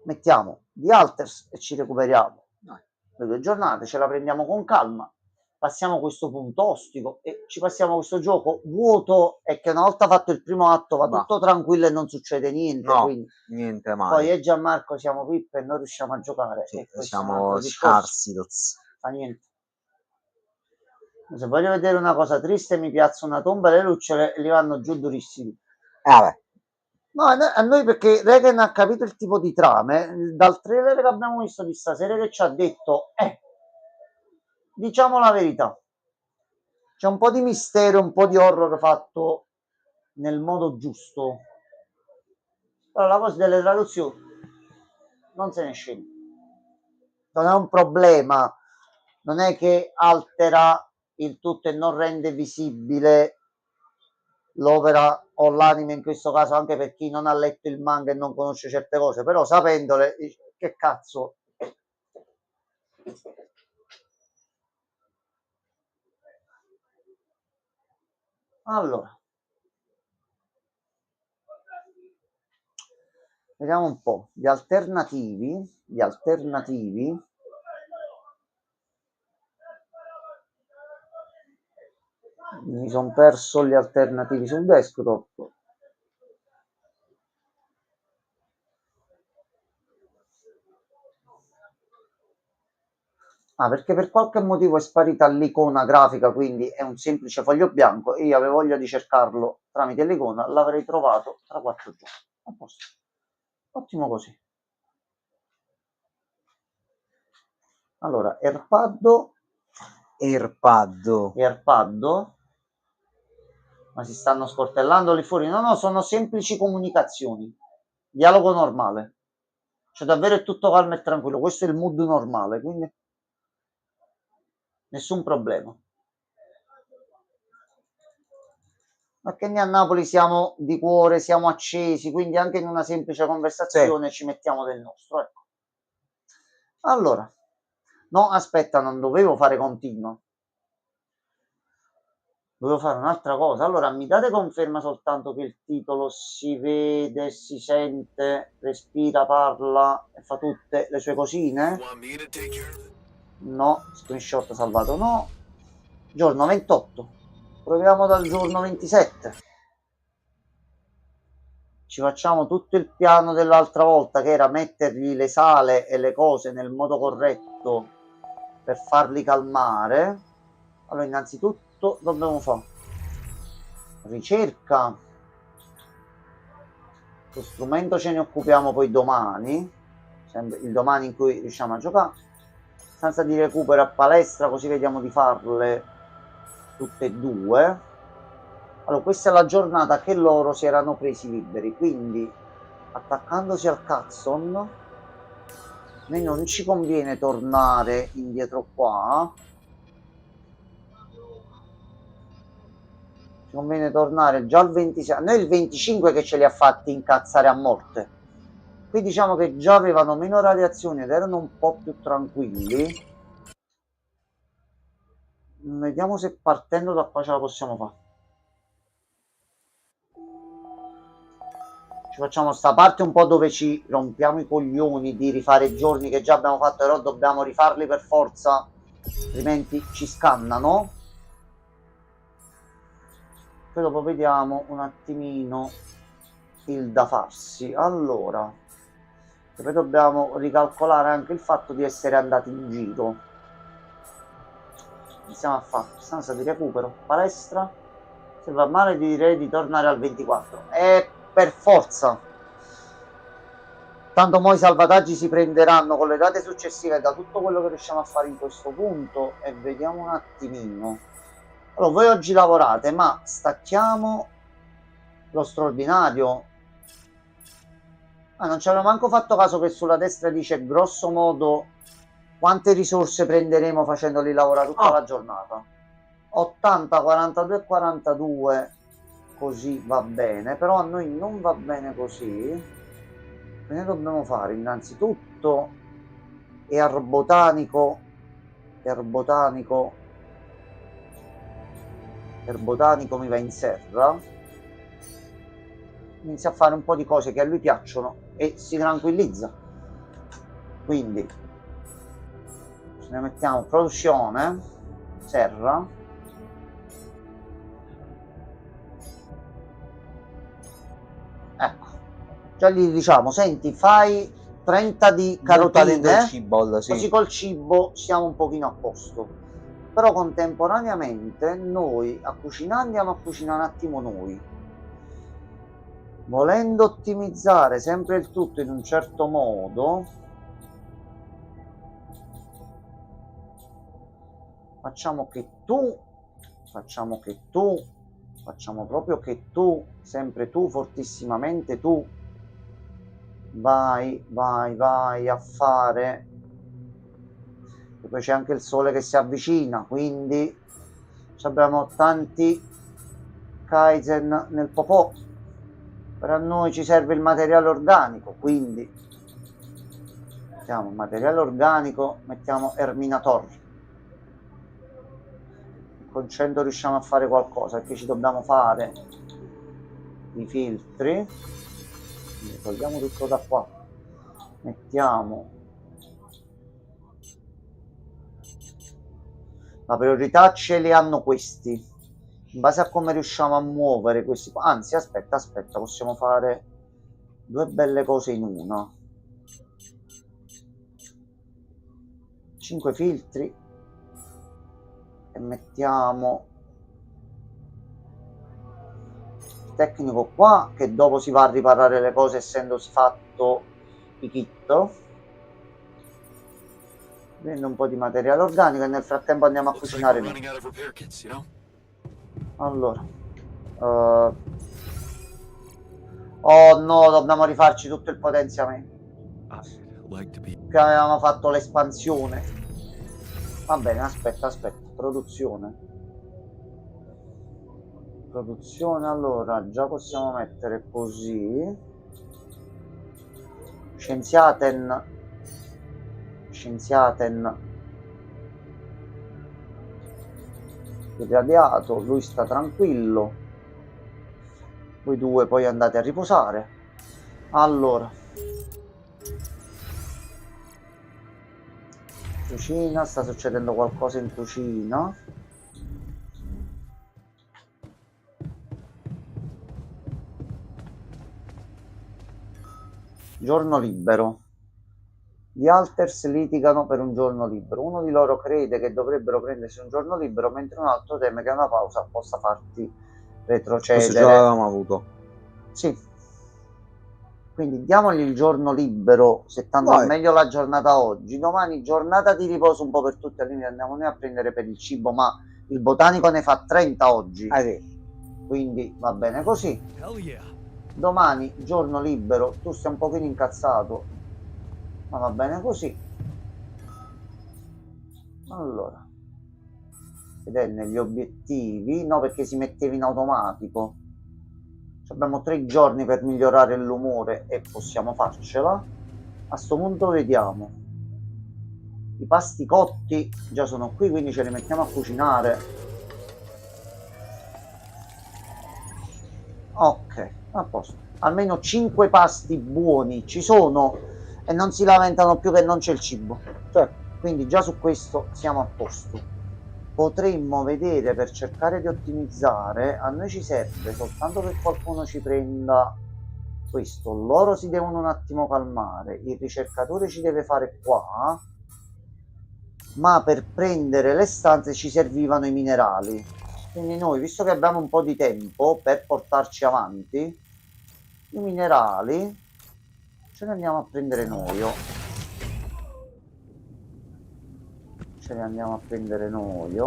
Mettiamo The Alters e ci recuperiamo le 2 giornate, ce la prendiamo con calma, passiamo questo punto ostico e ci passiamo questo gioco vuoto e che una volta fatto il primo atto va tutto tranquillo e non succede niente. No, quindi niente mai. poi e Gianmarco siamo pippe e non riusciamo a giocare. Sì, e siamo scarsi. Fa niente. Se voglio vedere una cosa triste mi piazzo una tomba e le lucciole e li vanno giù durissimi. Vabbè. No, a noi perché Regen ha capito il tipo di trame, dal trailer che abbiamo visto di stasera che ci ha detto, diciamo la verità, c'è un po' di mistero, un po' di horror fatto nel modo giusto, però la cosa delle traduzioni non se ne scende, non è un problema, non è che altera il tutto e non rende visibile l'opera o l'anime in questo caso, anche per chi non ha letto il manga e non conosce certe cose, però sapendole, che cazzo. Allora, vediamo un po' gli alternativi. Mi sono perso gli alternativi sul desktop. Perché per qualche motivo è sparita l'icona grafica, quindi è un semplice foglio bianco e io avevo voglia di cercarlo tramite l'icona, l'avrei trovato tra 4 giorni. A posto. Ottimo così. Allora, AirPad, ma si stanno sportellando lì fuori. No, sono semplici comunicazioni. Dialogo normale. Cioè davvero è tutto calmo e tranquillo. Questo è il mood normale, quindi nessun problema. Ma che noi a Napoli siamo di cuore, siamo accesi, quindi anche in una semplice conversazione ci mettiamo del nostro, ecco. Allora, no, aspetta, non dovevo fare continuo. Dovevo fare un'altra cosa. Allora, mi date conferma soltanto che il titolo si vede, si sente, respira, parla e fa tutte le sue cosine? No, screenshot salvato no. Giorno 28. Proviamo dal giorno 27. Ci facciamo tutto il piano dell'altra volta, che era mettergli le sale e le cose nel modo corretto per farli calmare. Allora, innanzitutto dobbiamo fare ricerca. Lo strumento ce ne occupiamo poi domani, sempre il domani in cui riusciamo a giocare. Stanza di recupero a palestra, così vediamo di farle tutte e due. Allora, questa è la giornata che loro si erano presi liberi, quindi attaccandosi al Catson, noi non ci conviene tornare indietro qua. Ci conviene tornare già al 26. Noi il 25 che ce li ha fatti incazzare a morte. Qui diciamo che già avevano meno radiazioni ed erano un po' più tranquilli. Vediamo se partendo da qua ce la possiamo fare. Ci facciamo sta parte un po' dove ci rompiamo i coglioni di rifare giorni che già abbiamo fatto, però dobbiamo rifarli per forza, altrimenti ci scannano. Poi dopo vediamo un attimino il da farsi. Allora, poi dobbiamo ricalcolare anche il fatto di essere andati in giro. Iniziamo a fare stanza di recupero, palestra. Se va male direi di tornare al 24. Per forza. Tanto mo i salvataggi si prenderanno con le date successive da tutto quello che riusciamo a fare in questo punto. E vediamo un attimino. Allora, voi oggi lavorate, ma stacchiamo lo straordinario. Non ci avevo manco fatto caso che sulla destra dice grosso modo quante risorse prenderemo facendoli lavorare tutta la giornata. 80, 42, 42, così va bene, però a noi non va bene così. Quindi dobbiamo fare innanzitutto erbotanico mi va in serra. Inizia a fare un po' di cose che a lui piacciono e si tranquillizza. Quindi ce ne mettiamo produzione, serra. Ecco, già gli diciamo, senti, fai 30 di carotine, così col cibo siamo un pochino a posto. Però contemporaneamente noi a cucinare andiamo a cucinare un attimo noi. Volendo ottimizzare sempre il tutto in un certo modo, facciamo proprio che tu, sempre tu, fortissimamente tu, vai a fare, e poi c'è anche il sole che si avvicina, quindi abbiamo tanti Kaizen nel popò. Per a noi ci serve il materiale organico, quindi mettiamo materiale organico, mettiamo Erminator. Con 100 riusciamo a fare qualcosa, perché ci dobbiamo fare i filtri. Quindi togliamo tutto da qua, mettiamo la priorità, ce li hanno questi. In base a come riusciamo a muovere questi, anzi aspetta, possiamo fare due belle cose in una. 5 filtri e mettiamo il tecnico qua, che dopo si va a riparare le cose essendosi fatto i kit. Prendo un po' di materiale organico e nel frattempo andiamo a cucinare noi. Allora, oh no, dobbiamo rifarci tutto il potenziamento, che avevamo fatto l'espansione. Va bene, aspetta, produzione, produzione, allora già possiamo mettere così. Scienziaten irradiato, lui sta tranquillo, voi due poi andate a riposare. Allora, cucina, sta succedendo qualcosa in cucina. Giorno libero. Gli Alters litigano per un giorno libero. Uno di loro crede che dovrebbero prendersi un giorno libero, mentre un altro teme che una pausa possa farti retrocedere. Questo già l'avevamo avuto. Sì. Quindi diamogli il giorno libero, se tanto al meglio la giornata oggi. Domani giornata di riposo un po' per tutti, all'inizio andiamo noi a prendere per il cibo, ma il botanico ne fa 30 oggi. Sì. Quindi va bene così. Domani giorno libero, tu sei un pochino incazzato, ma va bene così. Allora, vedete negli obiettivi, no, perché si metteva in automatico. Abbiamo 3 giorni per migliorare l'umore e possiamo farcela. A sto punto vediamo. I pasti cotti già sono qui, quindi ce li mettiamo a cucinare. Ok, a posto. Almeno 5 pasti buoni ci sono e non si lamentano più che non c'è il cibo. Quindi già su questo siamo a posto. Potremmo vedere, per cercare di ottimizzare, a noi ci serve soltanto che qualcuno ci prenda questo. Loro si devono un attimo calmare, il ricercatore ci deve fare qua, ma per prendere le stanze ci servivano i minerali. Quindi noi, visto che abbiamo un po' di tempo per portarci avanti, i minerali ce ne andiamo a prendere noi. Ce ne andiamo a prendere noi.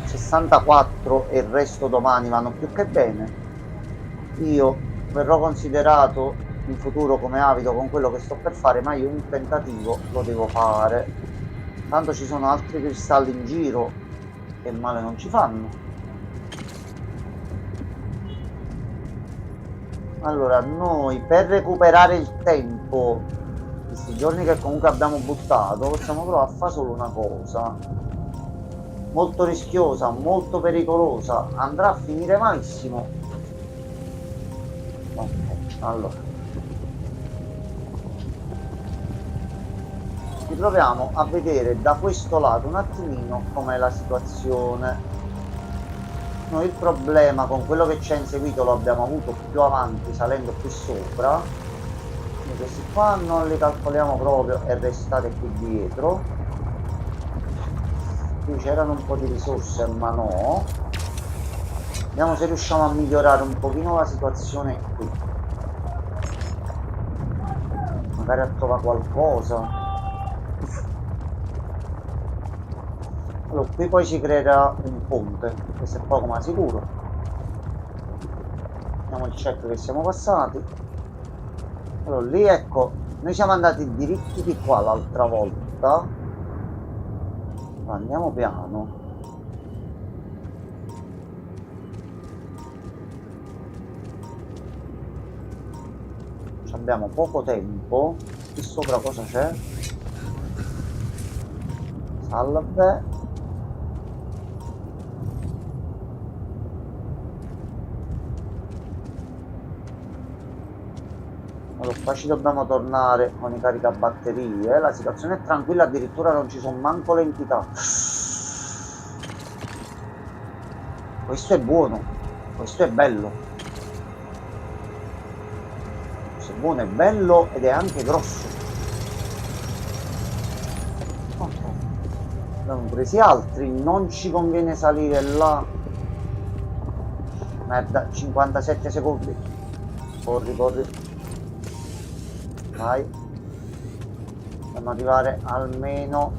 64 e il resto domani vanno più che bene. Io verrò considerato in futuro come avido con quello che sto per fare, ma io un tentativo lo devo fare. Tanto ci sono altri cristalli in giro che male non ci fanno. Allora, noi per recuperare il tempo, questi giorni che comunque abbiamo buttato, possiamo provare a fare solo una cosa. Molto rischiosa, molto pericolosa, andrà a finire malissimo. Ok, allora. Riproviamo a vedere da questo lato un attimino com'è la situazione. Noi il problema con quello che ci ha inseguito lo abbiamo avuto più avanti, salendo qui sopra. Quindi questi qua non li calcoliamo proprio e restate qui dietro. Qui c'erano un po' di risorse, ma no. Vediamo se riusciamo a migliorare un pochino la situazione qui. Magari a trovare qualcosa. Allora, qui poi si creerà un ponte, questo è poco ma sicuro. Vediamo il check che siamo passati. Allora, lì ecco, noi siamo andati diritti di qua l'altra volta. Andiamo piano. Abbiamo poco tempo. Qui sopra cosa c'è? Salve. Allora, qua ci dobbiamo tornare con i caricabatterie. La situazione è tranquilla, addirittura non ci sono manco le entità. Questo è buono, questo è bello. Questo è buono, è bello ed è anche grosso. Ok, abbiamo presi altri, non ci conviene salire là. Merda, 57 secondi. Corri, corri. Vai, dobbiamo arrivare almeno.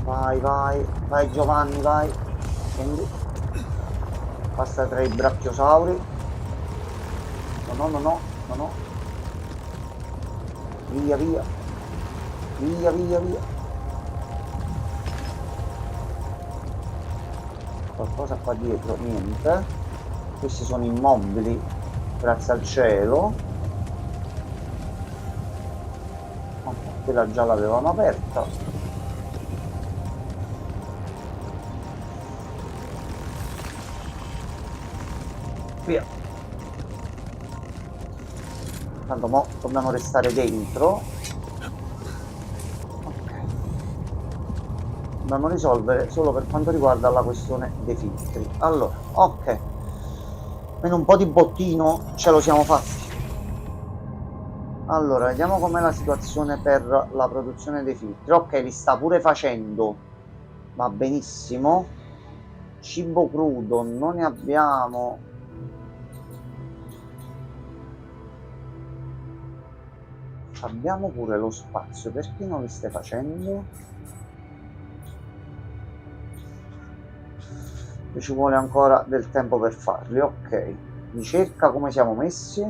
Vai, vai, vai Giovanni, vai. Scendi. Passa tra i brachiosauri. No, no, no, no, no, no. Via, via. Via, via, via. Qualcosa qua dietro? Niente. Questi sono immobili, grazie al cielo. Ok, quella già l'avevamo aperta. Via. Tanto mo dobbiamo restare dentro. Ok. Dobbiamo risolvere solo per quanto riguarda la questione dei filtri. Allora, ok. Meno un po' di bottino ce lo siamo fatti. Allora, vediamo com'è la situazione per la produzione dei filtri. Ok, li sta pure facendo. Va benissimo. Cibo crudo non ne abbiamo. Abbiamo pure lo spazio, perché non li stai facendo? E ci vuole ancora del tempo per farli, ok. Ricerca, come siamo messi?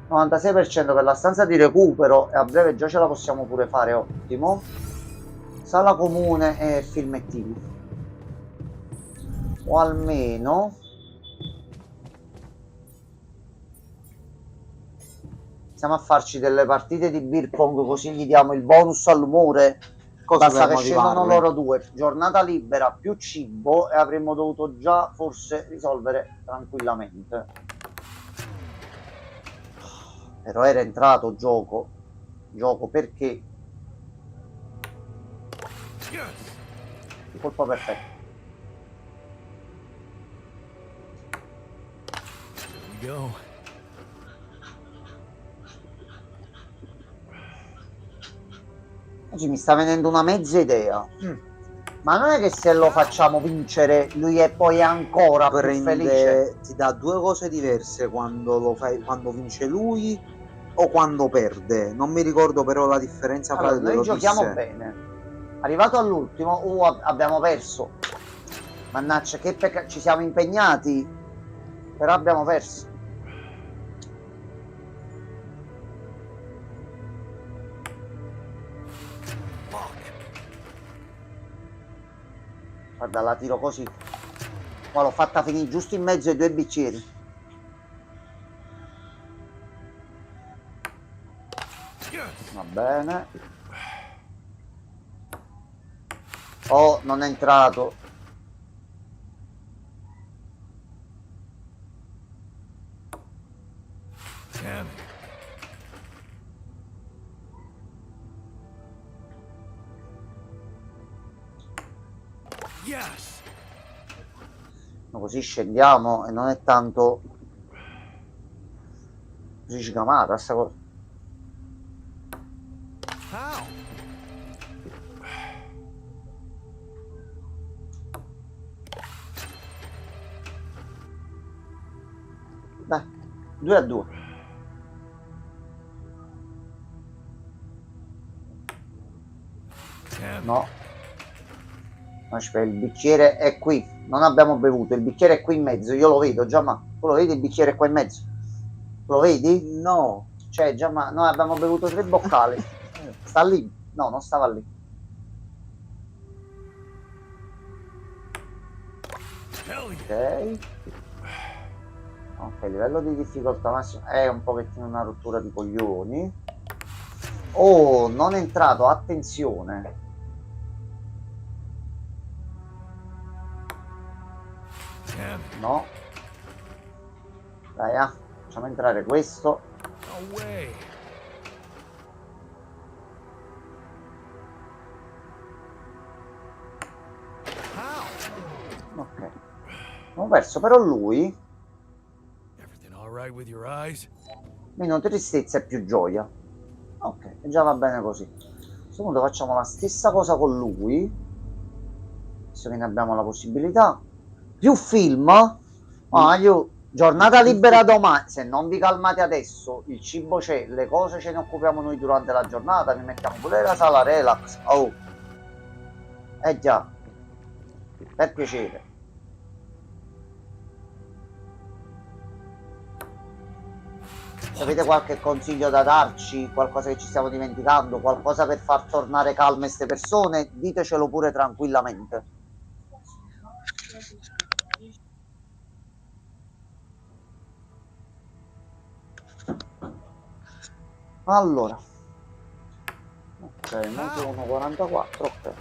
96% per la stanza di recupero e a breve già ce la possiamo pure fare, ottimo. Sala comune e filmettini. O almeno... Iniziamo a farci delle partite di beer pong, così gli diamo il bonus all'umore. Cosa Basta per che scendono motivarli? loro due. Giornata libera più cibo e avremmo dovuto già forse risolvere tranquillamente. Però era entrato gioco. Gioco perché? Colpa perfetta. Here we go. Oggi mi sta venendo una mezza idea. Ma non è che se lo facciamo vincere lui è poi ancora più felice? Ti dà due cose diverse quando lo fai, quando vince lui o quando perde. Non mi ricordo però la differenza fra Allora, le due, noi lo giochiamo disse. bene. Arrivato all'ultimo, abbiamo perso. Mannaggia, che peccato, ci siamo impegnati, però abbiamo perso. Guarda, la tiro così. Qua l'ho fatta finire giusto in mezzo ai due bicchieri. Va bene. Oh, non è entrato. Damn it. Yes. Così scendiamo e non è tanto così sgamata sta cosa. How? Dai, 2-2. Damn. No. Aspetta, il bicchiere è qui. Non abbiamo bevuto, il bicchiere è qui in mezzo, io lo vedo già, ma tu lo vedi il bicchiere è qua in mezzo? Lo vedi? No. Cioè, già, ma noi abbiamo bevuto 3 boccali. Sta lì? No, non stava lì. Ok. Ok, livello di difficoltà massimo è un pochettino una rottura di coglioni. Oh, non è entrato, attenzione. No. Dai, facciamo entrare questo. No way. How? Ok. Abbiamo perso, però lui... Everything all right with your eyes? Meno tristezza e più gioia. Ok, già va bene così. A questo punto facciamo la stessa cosa con lui, visto che ne abbiamo la possibilità. Più film. Io, giornata libera domani. Se non vi calmate adesso, il cibo c'è, le cose ce ne occupiamo noi durante la giornata. Vi mettiamo pure la sala relax. Oh, già, per piacere. Avete qualche consiglio da darci? Qualcosa che ci stiamo dimenticando? Qualcosa per far tornare calme queste persone? Ditecelo pure tranquillamente. Allora. Ok, non sono 44, ok.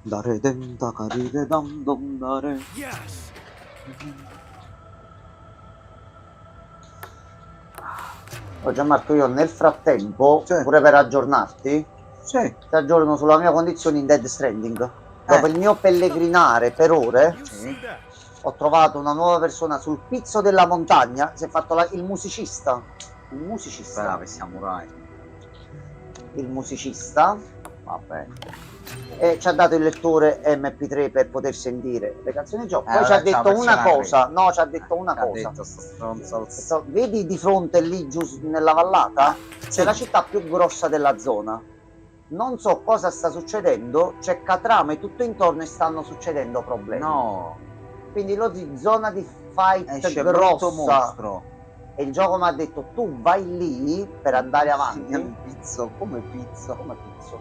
Dare tenta carire dam dare. Yes. Oh, Gianmarco, io nel frattempo, Sì. pure per aggiornarti, Sì. ti aggiorno sulla mia condizione in Dead Stranding. Dopo il mio pellegrinare per ore, You Sì. see that? ho trovato una nuova persona sul pizzo della montagna. Si è fatto il musicista. Il musicista. Bravo, samurai. Il musicista. Vabbè. E ci ha dato il lettore MP3 per poter sentire le canzoni gioco. Poi ci ha allora c'ha detto una persona cosa. No, ci ha detto una Ha cosa. detto sto stronzo. Ha detto, vedi di fronte lì giù nella vallata? C'è la città più grossa della zona. Non so cosa sta succedendo, c'è catrame tutto intorno e stanno succedendo problemi. No, Quindi zona di fight esce brutto grossa. mostro. E il gioco mi ha detto tu vai lì per andare avanti. Il pizzo, come pizzo? Come pizzo?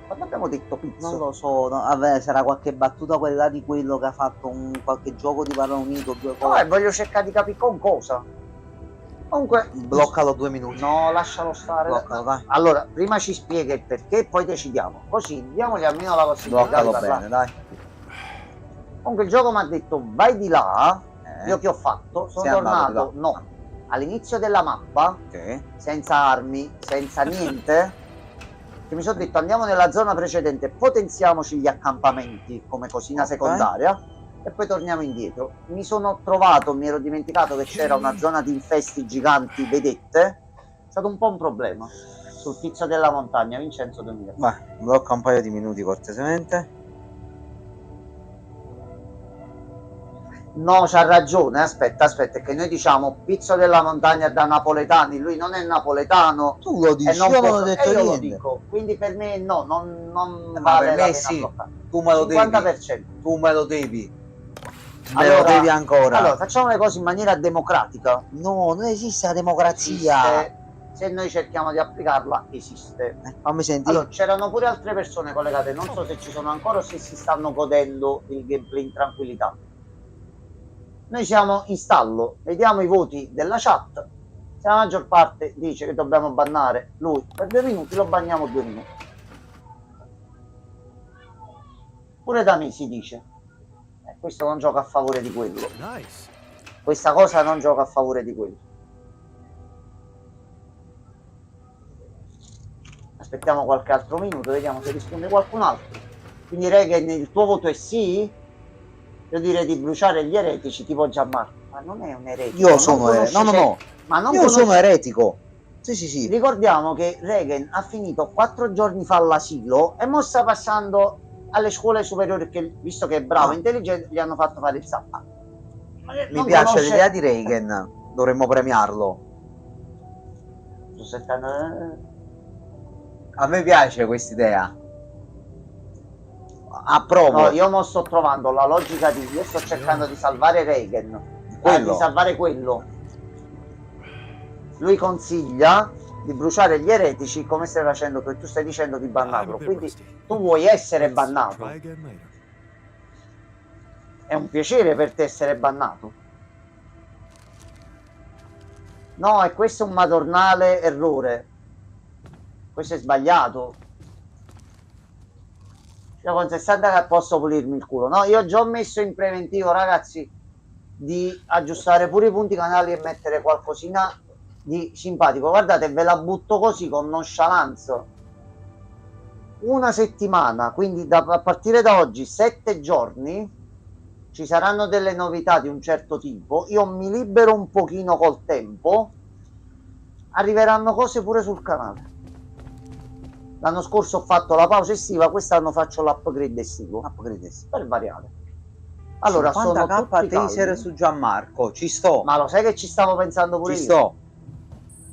Quando abbiamo detto pizzo? Non lo so, no, vabbè, sarà qualche battuta quella di quello che ha fatto qualche gioco di Parla Unito, due No, cose. voglio cercare di capire con cosa. Comunque, Bloccalo 2 minuti. no, lascialo stare. Bloccalo, dai. Allora, prima ci spiega il perché, poi decidiamo. Così diamogli almeno la possibilità di Bloccalo parlare. bene, dai. Comunque il gioco mi ha detto vai di là. Io che ho fatto? Sono Sei andato tornato, di là. no, all'inizio della mappa, Ok. senza armi, senza niente, che mi sono detto andiamo nella zona precedente, potenziamoci gli accampamenti come cosina Ok. secondaria e poi torniamo indietro. Mi sono trovato, mi ero dimenticato che c'era una zona di infesti giganti, vedette? È stato un po' un problema. Sul pizzo della montagna, Vincenzo 2000. Vai, blocca un paio di minuti cortesemente. No, c'ha ragione, aspetta, che noi diciamo pizzo della montagna da napoletani, lui non è napoletano Tu lo e dici, non io non può- ho detto e io lo niente. dico, quindi per me no, non Ma vale per la me pena sì, bloccare. tu me lo devi. 50%. Tu me lo devi. Me Allora- lo devi ancora. Allora, facciamo le cose in maniera democratica. No, non esiste la democrazia. Esiste. Se noi cerchiamo di applicarla, esiste. Fammi sentire. Allora, c'erano pure altre persone collegate, non so se ci sono ancora o se si stanno godendo il gameplay in tranquillità. Noi siamo in stallo, vediamo i voti della chat. Se la maggior parte dice che dobbiamo bannare lui per 2 minuti, lo banniamo 2 minuti. Pure da me si dice. Questo non gioca a favore di quello. Nice. Questa cosa non gioca a favore di quello. Aspettiamo qualche altro minuto, vediamo se risponde qualcun altro. Quindi Regen, il tuo voto è sì? Io direi di bruciare gli eretici tipo Gianmarco. Ma non è un eretico. Io sono eretico. No. Ma non Io sono eretico. Sì. Ricordiamo che Regen ha finito 4 giorni fa all'asilo e mo sta passando alle scuole superiori perché, visto che è bravo e intelligente, gli hanno fatto fare il zappa. Mi piace l'idea di Reagan. Dovremmo premiarlo. A me piace questa idea. Approvo. No, io mo sto trovando la logica di... Io sto cercando di salvare Reagan. Di salvare quello. Lui consiglia di bruciare gli eretici come stai facendo tu e tu stai dicendo di bannarlo. Quindi tu vuoi essere bannato. È un piacere per te essere bannato. No, e questo è un madornale errore. Questo è sbagliato. Io con 60 che posso pulirmi il culo. No, io ho già messo in preventivo, ragazzi, di aggiustare pure i punti canali e mettere qualcosina di simpatico. Guardate, ve la butto così con nonchalance. Una settimana, quindi a partire da oggi 7 giorni ci saranno delle novità di un certo tipo. Io mi libero un pochino col tempo, arriveranno cose pure sul canale. L'anno scorso ho fatto la pausa estiva, quest'anno faccio l'upgrade estivo. Per variare. Allora, 50k sono tutti taser calmi. su Gianmarco, ci sto. Ma lo sai che ci stavo pensando pure Ci io? sto.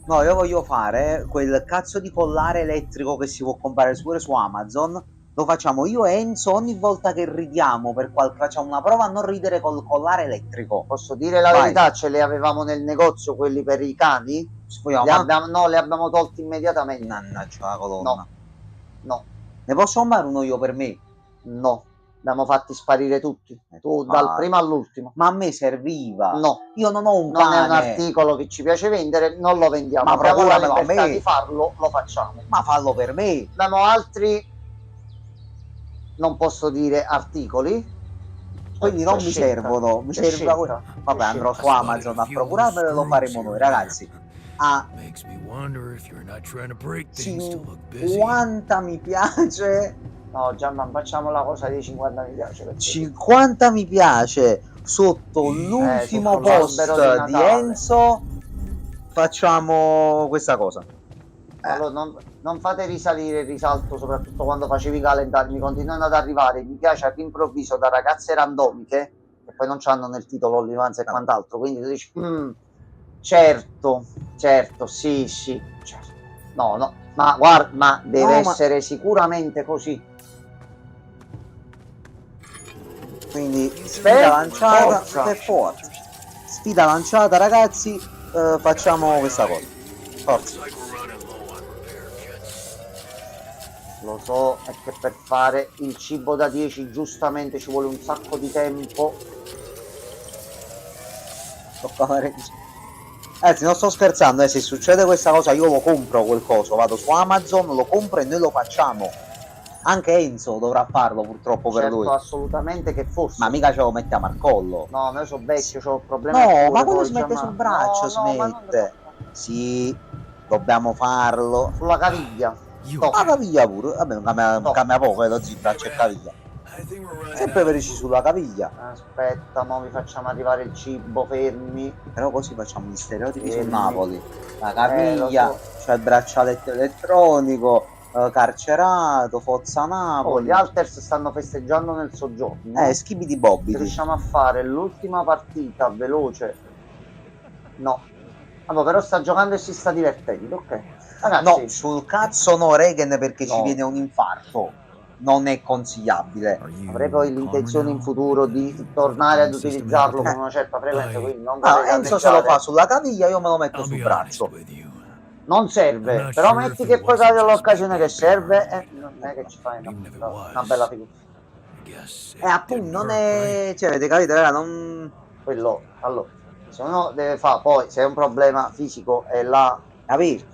No, io voglio fare quel cazzo di collare elettrico che si può comprare pure su Amazon, lo facciamo io e Enzo ogni volta che ridiamo per facciamo una prova a non ridere col collare elettrico. Posso dire la Vai. verità, ce li avevamo nel negozio quelli per i cani? No, li abbiamo tolti immediatamente. Mannaggia la colonna. No, Ne posso fare uno io per me? no, abbiamo fatti sparire tutti, tu dal primo all'ultimo. Ma a me serviva. No, io non ho un non cane. è un articolo che ci piace vendere, non lo vendiamo. Ma abbiamo la procuramelo a libertà me. di farlo, lo facciamo. Ma fallo per me. Abbiamo altri, non posso dire articoli, quindi non mi servono. Mi serve. Vabbè, andrò su Amazon a procurarmelo e lo faremo noi, ragazzi. A 50 mi piace. No, Gianman, facciamo la cosa dei 50 mi piace. 50 mi piace sotto l'ultimo post di Enzo. Facciamo questa cosa. Allora, non fate risalire il risalto, soprattutto quando facevi calendari, mi continuano ad arrivare, mi piace all'improvviso da ragazze randomiche, che poi non c'hanno nel titolo l'Ivanza e quant'altro, quindi tu dici, certo, sì, certo. No, ma guarda, ma deve essere sicuramente così. Quindi sfida lanciata per forza. Sfida lanciata, ragazzi, facciamo questa cosa. Forza. Lo so, è che per fare il cibo da 10 giustamente ci vuole un sacco di tempo. Tocca fare. Anzi, non sto scherzando, se succede questa cosa io lo compro quel coso, vado su Amazon, lo compro e noi lo facciamo. Anche Enzo dovrà farlo purtroppo per lui. Assolutamente che fosse. Ma mica ce lo mettiamo al collo. No, io sono vecchio, ho problemi. No, ma quello smette sul braccio, smette. Sì, dobbiamo farlo. Sulla caviglia. La caviglia pure, vabbè, non cambia poco, lo zio, braccio e caviglia. Sempre verici sulla caviglia. Aspetta, mo vi facciamo arrivare il cibo, fermi. Però così facciamo gli stereotipi su Napoli. La caviglia, c'è il braccialetto elettronico, carcerato, Forza Napoli. Gli Alters stanno festeggiando nel soggiorno. Schibi di Bobby. Riusciamo a fare l'ultima partita veloce. No. Allora, però sta giocando e si sta divertendo, ok. Ragazzi, no, sul cazzo no, Regen, perché ci viene un infarto. Non è consigliabile. Avrei poi l'intenzione in futuro di tornare ad utilizzarlo con una certa frequenza, quindi non Enzo se lo fa sulla caviglia, io me lo metto sul braccio. Non serve, però metti che poi cade l'occasione che serve, non è che ci fai una bella figura. Appunto, non è. Cioè, avete capito, raga, non. Quello, allora, se uno deve fare, poi se è un problema fisico è là.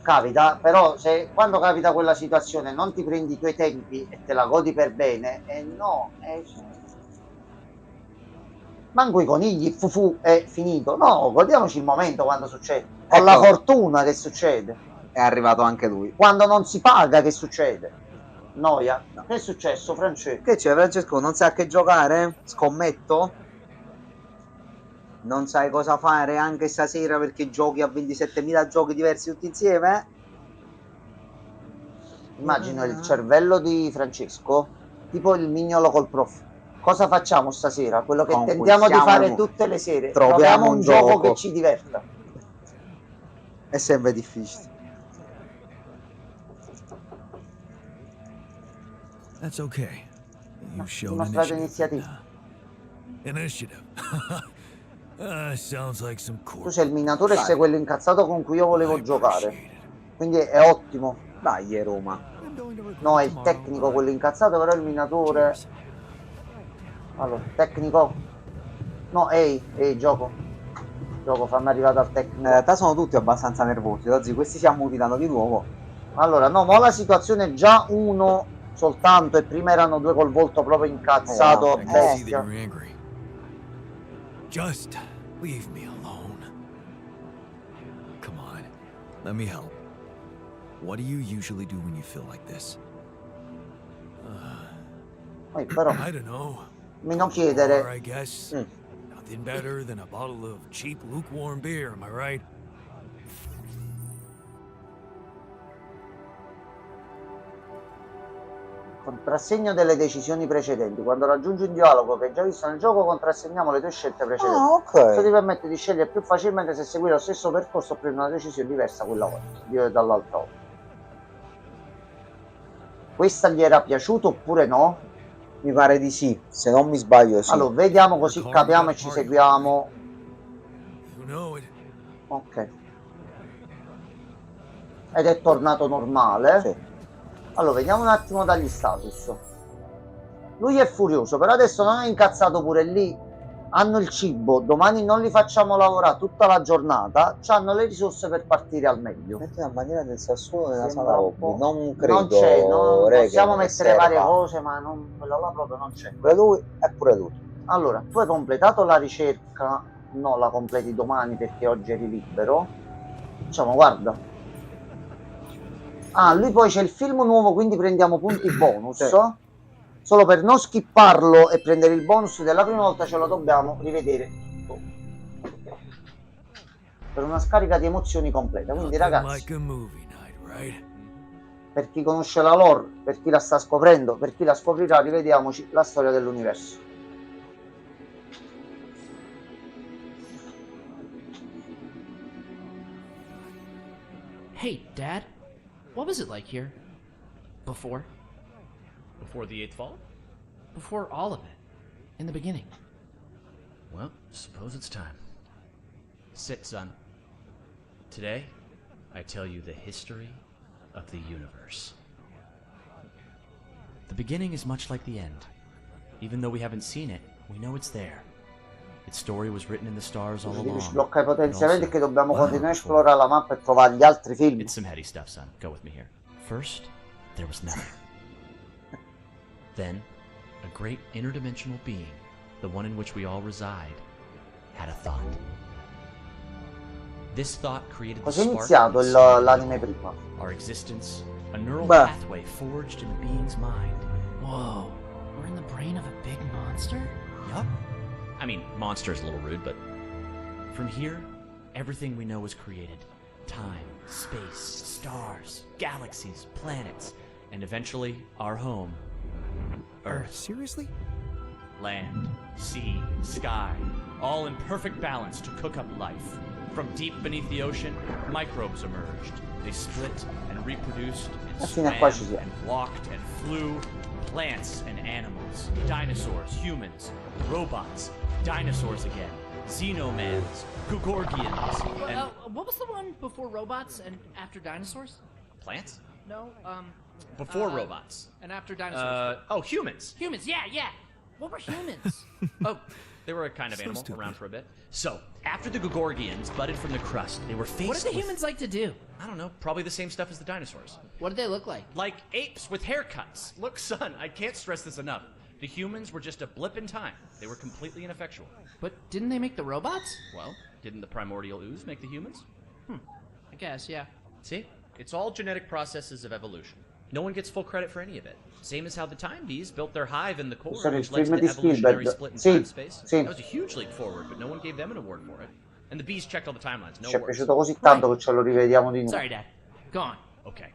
Capita, però se quando capita quella situazione non ti prendi i tuoi tempi e te la godi per bene, manco i conigli, fufu, è finito. No, godiamoci il momento quando succede. Con la fortuna che succede. È arrivato anche lui. Quando non si paga che succede. Noia. No. Che è successo, Francesco? Che c'è, Francesco? Non sai a che giocare? Scommetto? Non sai cosa fare anche stasera perché giochi a 27.000 giochi diversi tutti insieme? Immagino il cervello di Francesco, tipo il mignolo col prof. Cosa facciamo stasera? Quello che tentiamo di fare tutte le sere. Troviamo un gioco che ci diverta. È sempre difficile. That's okay. You showed initiative. Sounds like some tu sei il minatore e sei quello incazzato con cui io volevo giocare, quindi è ottimo. Dai, Roma. No, è il tecnico quello incazzato, però il minatore. Allora, tecnico. No, ehi, gioco, fammi arrivare al tecnico. Sono tutti abbastanza nervosi, oggi questi si ammutilano di nuovo. Allora, no, ma la situazione è già uno soltanto e prima erano due col volto proprio incazzato. Bestia. Just leave me alone. Come on, let me help. What do you usually do when you feel like this? Però, I don't know. Mi non chiedere. I guess nothing better than a bottle of cheap lukewarm beer, am I right? Contrassegno delle decisioni precedenti. Quando raggiungi un dialogo che hai già visto nel gioco, contrassegniamo le tue scelte precedenti. Ok. Questo ti permette di scegliere più facilmente se seguire lo stesso percorso o prendere una decisione diversa quella volta, dall'altra volta. questa gli era piaciuta oppure no? Mi pare di sì, se non mi sbaglio sì. Allora, vediamo così capiamo e ci seguiamo. You know it. Ok. Ed è tornato normale. Sì. Allora, vediamo un attimo dagli status. Lui è furioso, però adesso non è incazzato pure lì. Hanno il cibo, domani non li facciamo lavorare tutta la giornata, hanno le risorse per partire al meglio. Mette la bandiera del Sassuolo nella Sembra sala un hobby. po'. Non credo, Non c'è, non Re, possiamo che mettere varie serva. cose, ma non, quella là proprio non c'è. Pure lui e pure lui. Allora, tu hai completato la ricerca? No, la completi domani perché oggi eri libero. Diciamo, guarda. Ah, lui poi c'è il film nuovo, quindi prendiamo punti bonus. Sì. Solo per non skipparlo e prendere il bonus della prima volta ce lo dobbiamo rivedere tutto. Per una scarica di emozioni completa. Quindi Nothing ragazzi, like a movie night, right? per chi conosce la lore, per chi la sta scoprendo, per chi la scoprirà, rivediamoci la storia dell'universo. Hey, Dad. What was it like here? Before? Before the Eighth Fall? Before all of it. In the beginning. Well, suppose it's time. Sit, son. Today, I tell you the history of the universe. The beginning is much like the end. Even though we haven't seen it, we know it's there. Its story was written in the stars all Devi along. sbloccare i potenziamenti And che dobbiamo also- continuare a esplorare la mappa e trovare gli altri film. It's some heady stuff, son. Go with me here. First, there was nothing. Then, a great interdimensional being, the one in which we all reside, had a thought. This thought created the Così è spark iniziato inside l'anime it all. prima. Our existence, a neural Beh. pathway forged in a being's mind. Whoa. We're in the brain of a big monster? Yup. I mean, monster's a little rude, but from here, everything we know was created. Time, space, stars, galaxies, planets, and eventually our home, Earth. Seriously? Land, sea, sky, all in perfect balance to cook up life. From deep beneath the ocean, microbes emerged. They split and reproduced and Fino a qua swam ci siamo. and walked and flew. Plants and animals, dinosaurs, humans, robots, dinosaurs again, xenomans, Gugorgians, and What was the one before robots and after dinosaurs? plants? No, Before robots. and after dinosaurs. Humans. Humans, yeah. What were humans? Oh, they were a kind of So animal stupid. around for a bit. So, after the Gugorgians budded from the crust, they were faced What did the with, humans like to do? I don't know, probably the same stuff as the dinosaurs. What did they look like? Like apes with haircuts. Look, son, I can't stress this enough. The humans were just a blip in time. They were completely ineffectual. But didn't they make the robots? Well, didn't the primordial ooze make the humans? I guess, yeah. See? It's all genetic processes of evolution. No one gets full credit for any of it. Same as how the Time Bees built their hive in the core, Sorry, which led to film the di evolutionary Spielberg. split in Sì, time-space. sì. That was a huge leap forward, but no one gave them an award for it. And the bees checked all the timelines, no Ci è awards. piaciuto così tanto che ce lo rivediamo di nuovo. Sorry, Dad. Go on. Okay.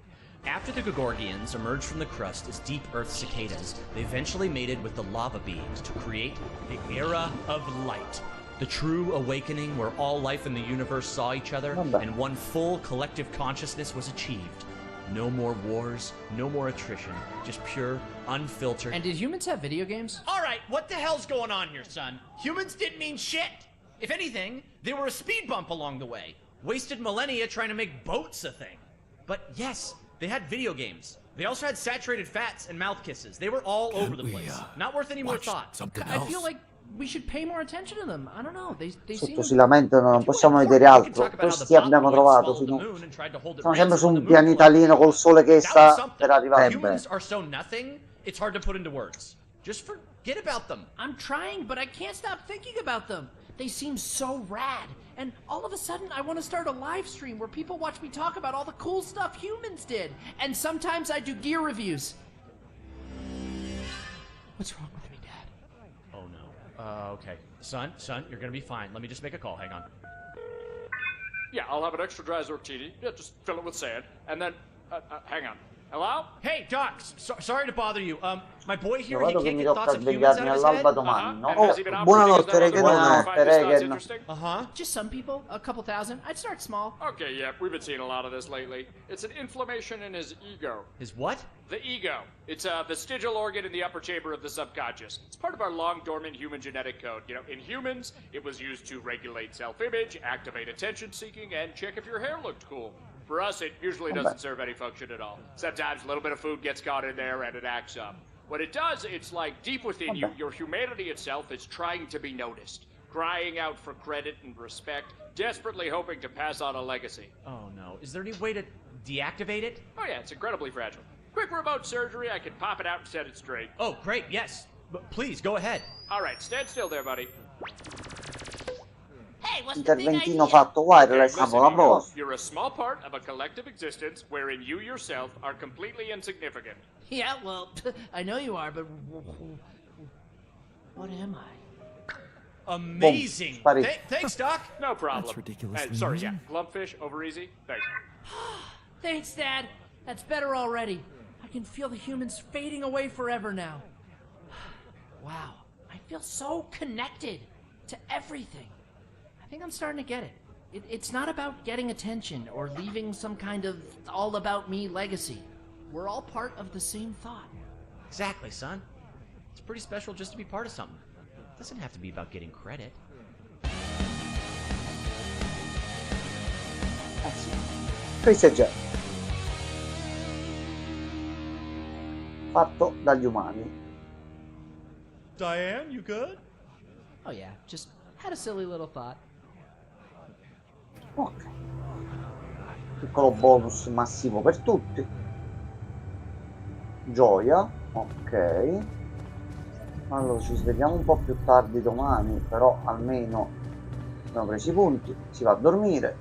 After the Gugorgians emerged from the crust as deep Earth cicadas, they eventually mated with the lava beings to create the Era of Light. The true awakening where all life in the universe saw each other Vabbè. and one full collective consciousness was achieved. No more wars, no more attrition, just pure, unfiltered. And did humans have video games? All right, what the hell's going on here, son? Humans didn't mean shit. If anything, they were a speed bump along the way. Wasted millennia trying to make boats a thing. But yes, they had video games. They also had saturated fats and mouth kisses. They were all over the we, place. Not worth any more Watch thought. something I else. feel like we should pay more attention to them. I don't know. They seem... Sotto si lamentano, non possiamo We vedere can altro. talk about how the Questi abbiamo Botanoids trovato swallowed the finora. moon and tried to hold it Siamo sempre ransom su when un the moon pianitalino collapsed. col sole che That was sta something. per arrivare. Humans are so nothing, it's hard to put into words. Just forget about them. I'm trying, but I can't stop thinking about them. They seem so rad. And all of a sudden, I want to start a live stream where people watch me talk about all the cool stuff humans did. And sometimes I do gear reviews. What's wrong with me, Dad? Oh no. Okay. Son, you're gonna be fine. Let me just make a call. Hang on. Yeah, I'll have an extra dry Zortini. Yeah, just fill it with sand. And then, hang on. Hello? Hey, Doc. Sorry to bother you. My boy here, he Vado che can't mi get tocca thoughts of humans svegliarmi out of his all'alba head. domani, no? And has he been buonanotte, operating his Regan. other Buonanotte, find his thoughts Regan. interesting? Uh-huh. Just some people, a couple thousand. I'd start small. Okay, yeah, we've been seeing a lot of this lately. It's an inflammation in his ego. His what? The ego. It's the vestigial organ in the upper chamber of the subconscious. It's part of our long dormant human genetic code. You know, in humans, it was used to regulate self-image, activate attention seeking, and check if your hair looked cool. For us, it usually doesn't serve any function at all. Sometimes a little bit of food gets caught in there and it acts up. What it does, it's like deep within you, your humanity itself is trying to be noticed, crying out for credit and respect, desperately hoping to pass on a legacy. Oh, no. Is there any way to deactivate it? Oh yeah, it's incredibly fragile. Quick remote surgery, I can pop it out and set it straight. Oh, great, yes. But please, go ahead. All right, stand still there, buddy. Hey, what's the big Interventino idea? fatto wireless, Listen, capo la Ego, voce. you're a small part of a collective existence wherein you yourself are completely insignificant. Yeah, well, I know you are, but what am I? Amazing. Boom, Thanks, Doc. No problem. That's ridiculously sorry, yeah, easy. Glumpfish, over easy. Thanks. Thanks, Dad. That's better already. I can feel the humans fading away forever now. Wow, I feel so connected to everything. I think I'm starting to get it. It's not about getting attention or leaving some kind of all-about-me legacy. We're all part of the same thought. Exactly, son. It's pretty special just to be part of something. It doesn't have to be about getting credit. Sì. Questo è già fatto dagli umani. Diane, you good? Oh yeah, just had a silly little thought. Ok. Piccolo bonus massivo per tutti. Gioia. Ok. Allora ci svegliamo un po' più tardi domani, però almeno abbiamo preso i punti. Si va a dormire.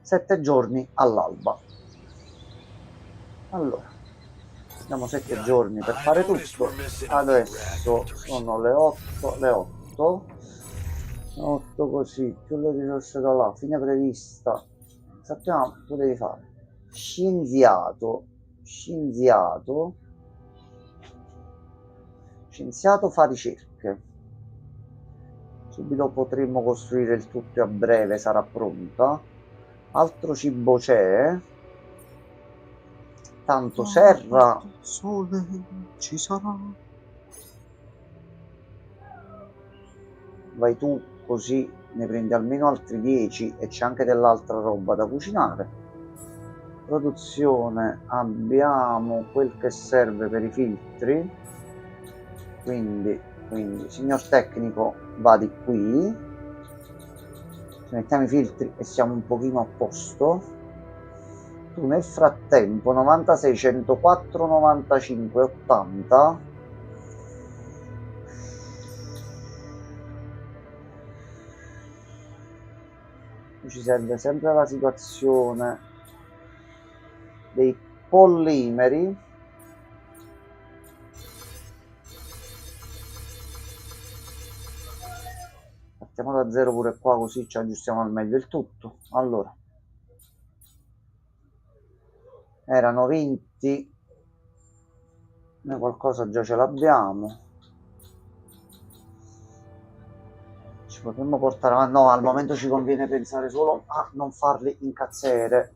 Sette giorni all'alba. Allora, abbiamo 7 giorni per fare tutto. Adesso sono le 8 così, più le risorse da là, fine prevista. Sappiamo, tu devi fare scienziato fa ricerche. Subito potremmo costruire il tutto e a breve sarà pronta. Altro cibo c'è. Tanto serra. Sole ci sarà. Vai tu, così ne prendi almeno altri 10 e c'è anche dell'altra roba da cucinare. Produzione, abbiamo quel che serve per i filtri. Quindi signor tecnico, va di qui. Ci mettiamo i filtri e siamo un pochino a posto. Tu nel frattempo 96, 104, 95, 80. Ci serve sempre la situazione dei pollimeri. Partiamo da zero pure qua, così ci aggiustiamo al meglio il tutto. Allora, erano 20, noi qualcosa già ce l'abbiamo. Ci potremmo portare avanti. No, al momento ci conviene pensare solo a non farli incazzare.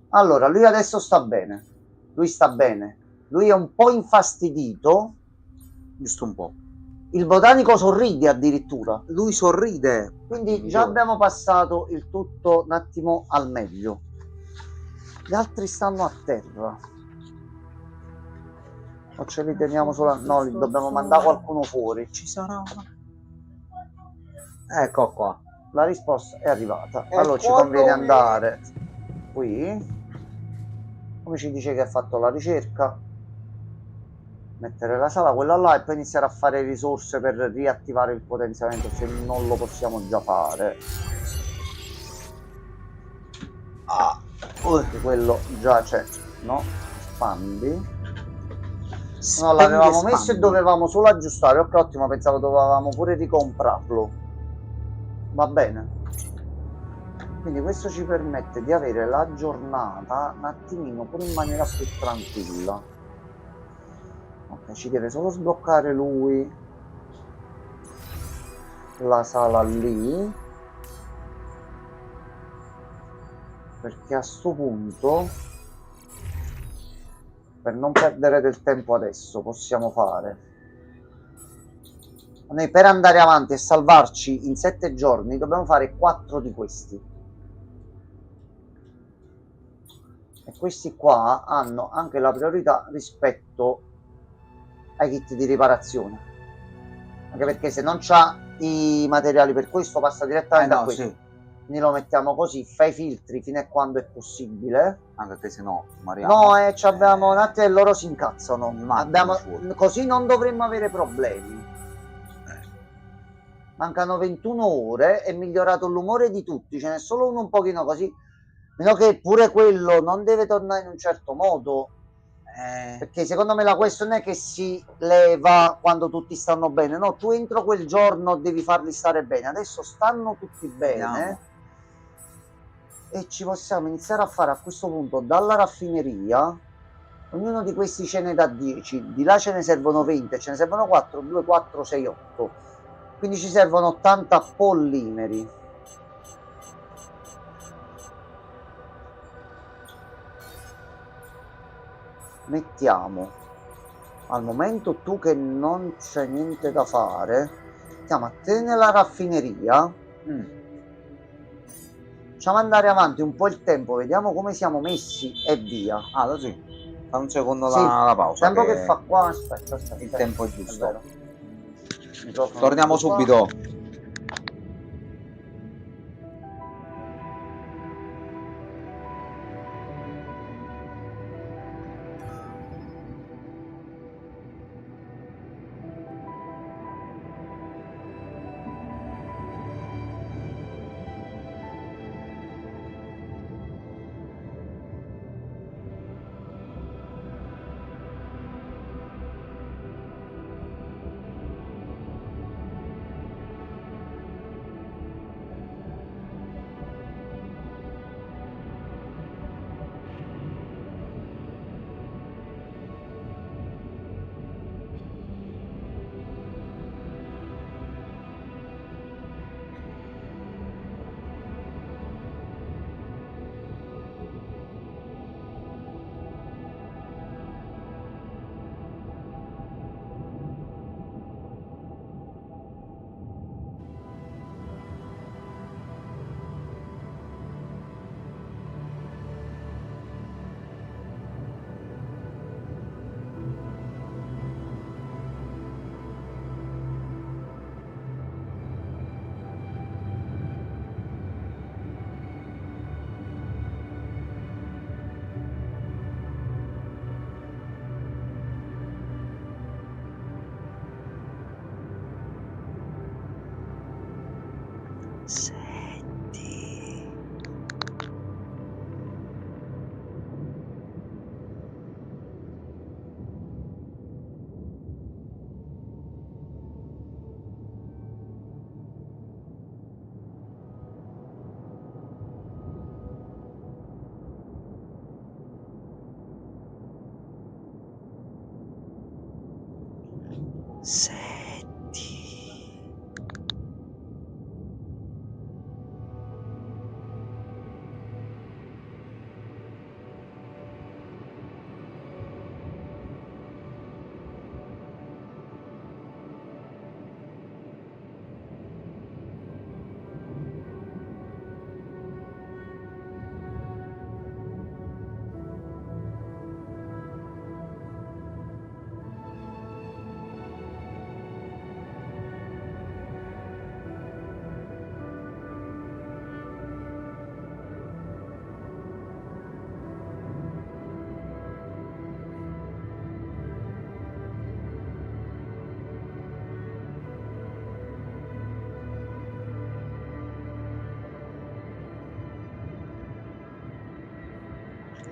Allora, lui adesso sta bene. Lui sta bene. Lui è un po' infastidito. Giusto un po'. Il botanico sorride addirittura. Lui sorride. Quindi già abbiamo passato il tutto un attimo al meglio. Gli altri stanno a terra. O ce li teniamo solo. No, li dobbiamo mandare qualcuno fuori. Ci sarà. Ecco qua. La risposta è arrivata. E Allora ci quando conviene mi- andare qui. Come ci dice che ha fatto la ricerca. Mettere la sala quella là e poi iniziare a fare risorse per riattivare il potenziamento se non lo possiamo già fare. Perché quello già c'è, no? Espandi. No, l'avevamo Spendi e messo e spandi. dovevamo solo aggiustare. Ok, ottimo, pensavo dovevamo pure ricomprarlo. Va bene. Quindi questo ci permette di avere la giornata un attimino pure in maniera più tranquilla. Ok, ci deve solo sbloccare lui la sala lì, perché a sto punto, per non perdere del tempo adesso, possiamo fare, noi per andare avanti e salvarci in 7 giorni dobbiamo fare 4 di questi. E questi qua hanno anche la priorità rispetto ai kit di riparazione, anche perché se non c'ha i materiali per questo passa direttamente no, a questo. sì. Quindi lo mettiamo così, fai filtri fino a quando è possibile. Anche che se no moriamo. No, ci abbiamo un attimo e loro si incazzano. Abbiamo... Così non dovremmo avere problemi. Mancano 21 ore, è migliorato l'umore di tutti, ce n'è solo uno un pochino così, meno che pure quello non deve tornare in un certo modo, perché secondo me la questione è che si leva quando tutti stanno bene. No, tu entro quel giorno devi farli stare bene, adesso stanno tutti bene. Vediamo. E ci possiamo iniziare a fare a questo punto dalla raffineria. Ognuno di questi ce ne dà 10, di là ce ne servono 20, ce ne servono 4, 2, 4, 6, 8. Quindi ci servono 80 pollimeri. Mettiamo al momento, tu che non c'è niente da fare, mettiamo a te nella raffineria. Facciamo andare avanti un po' il tempo, vediamo come siamo messi e via. Ah, così. Fa un secondo Sì, la pausa. il tempo che fa qua, aspetta. Il tempo è giusto. Microfono Torniamo qua. subito.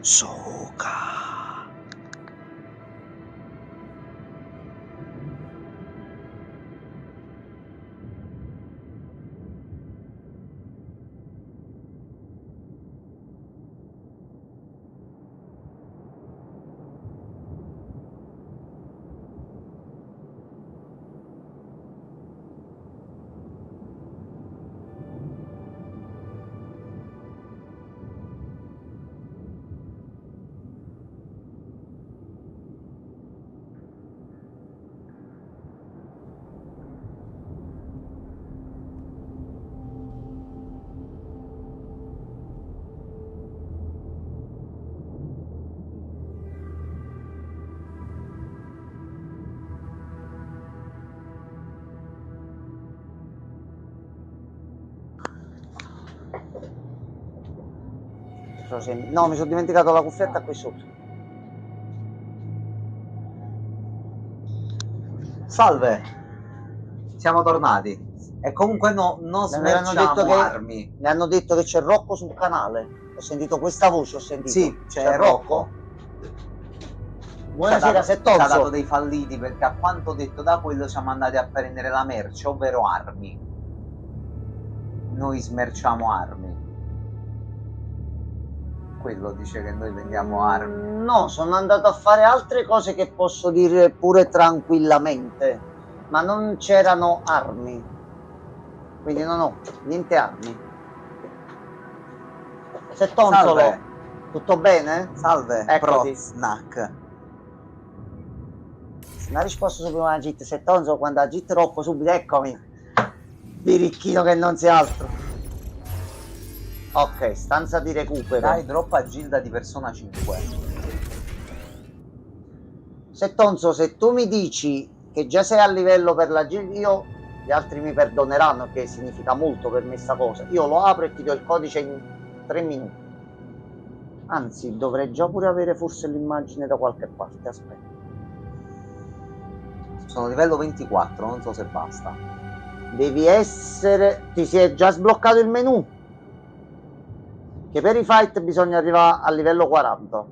Soka. No, mi sono dimenticato la cuffietta qui sotto. Salve, siamo tornati. E comunque non Mi hanno smerciamo detto che armi. mi hanno detto che c'è Rocco sul canale. Ho sentito questa voce, ho sentito. Sì, c'è Rocco. Buonasera, Ci ha dato Settonzo. dei falliti perché a quanto detto da quello siamo andati a prendere la merce, ovvero armi. Noi smerciamo armi. Quello dice che noi vendiamo armi. No, sono andato a fare altre cose che posso dire pure tranquillamente, ma non c'erano armi. Quindi non ho niente armi. Settonzolo, Salve. tutto bene? Salve, Eccoti. Pro Snack. Non ha risposto subito una git Settonzo quando ha git Rocco subito, eccomi. Birichino che non sia altro. Ok, stanza di recupero. Dai, droppa Gilda di Persona 5. Settonzo, se tu mi dici che già sei a livello per la Gilda, io, gli altri mi perdoneranno, che significa molto per me sta cosa. Io lo apro e ti do il codice in 3 minuti. Anzi, dovrei già pure avere forse l'immagine da qualche parte, aspetta. Sono livello 24, non so se basta. Devi essere... Ti si è già sbloccato il menu? Che per i fight bisogna arrivare a livello 40.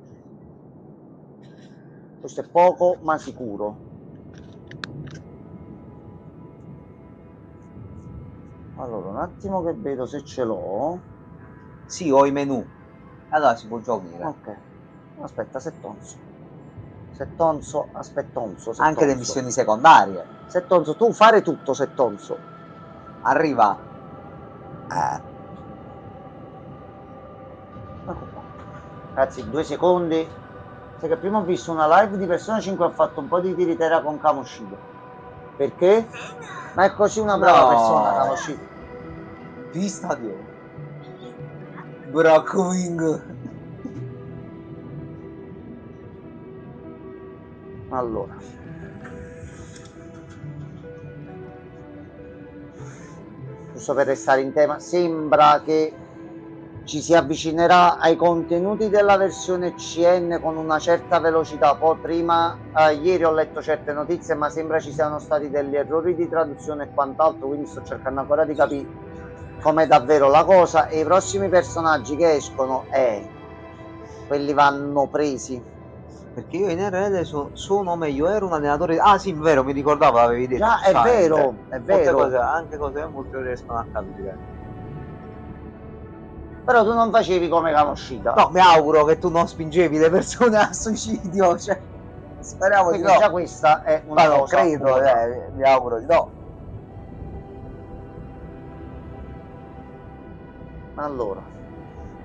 Questo è poco ma sicuro. Allora, un attimo che vedo se ce l'ho. Sì, ho i menu. Allora si può giocare. Ok. Aspetta, Settonzo. Settonzo, aspettonzo. Anche le missioni secondarie. Settonzo, tu fare tutto, Settonzo. Arriva. Ecco qua. Ragazzi, 2 secondi. Sai che prima ho visto una live di Persona 5 e ho fatto un po' di tiritera con Kamoshida. Perché? Ma è così una brava No. persona, Kamoshida. Vista Dio. Brockwing. Allora. Giusto per restare in tema, sembra che ci si avvicinerà ai contenuti della versione CN con una certa velocità. Poi prima, ieri ho letto certe notizie, ma sembra ci siano stati degli errori di traduzione e quant'altro, quindi sto cercando ancora di capire com'è davvero la cosa. E i prossimi personaggi che escono, quelli vanno presi. Perché io in RL sono meglio, ero un allenatore. Ah sì, vero, mi ricordavo, l'avevi detto. Già, è vero, è Molte vero. cose, anche cose che molti non riescono a capire. Però tu non facevi come Kamoshida. No, mi auguro che tu non spingevi le persone al suicidio, cioè, speriamo Quindi di no. già questa è una Ma non cosa credo, buona. mi auguro di no. Allora,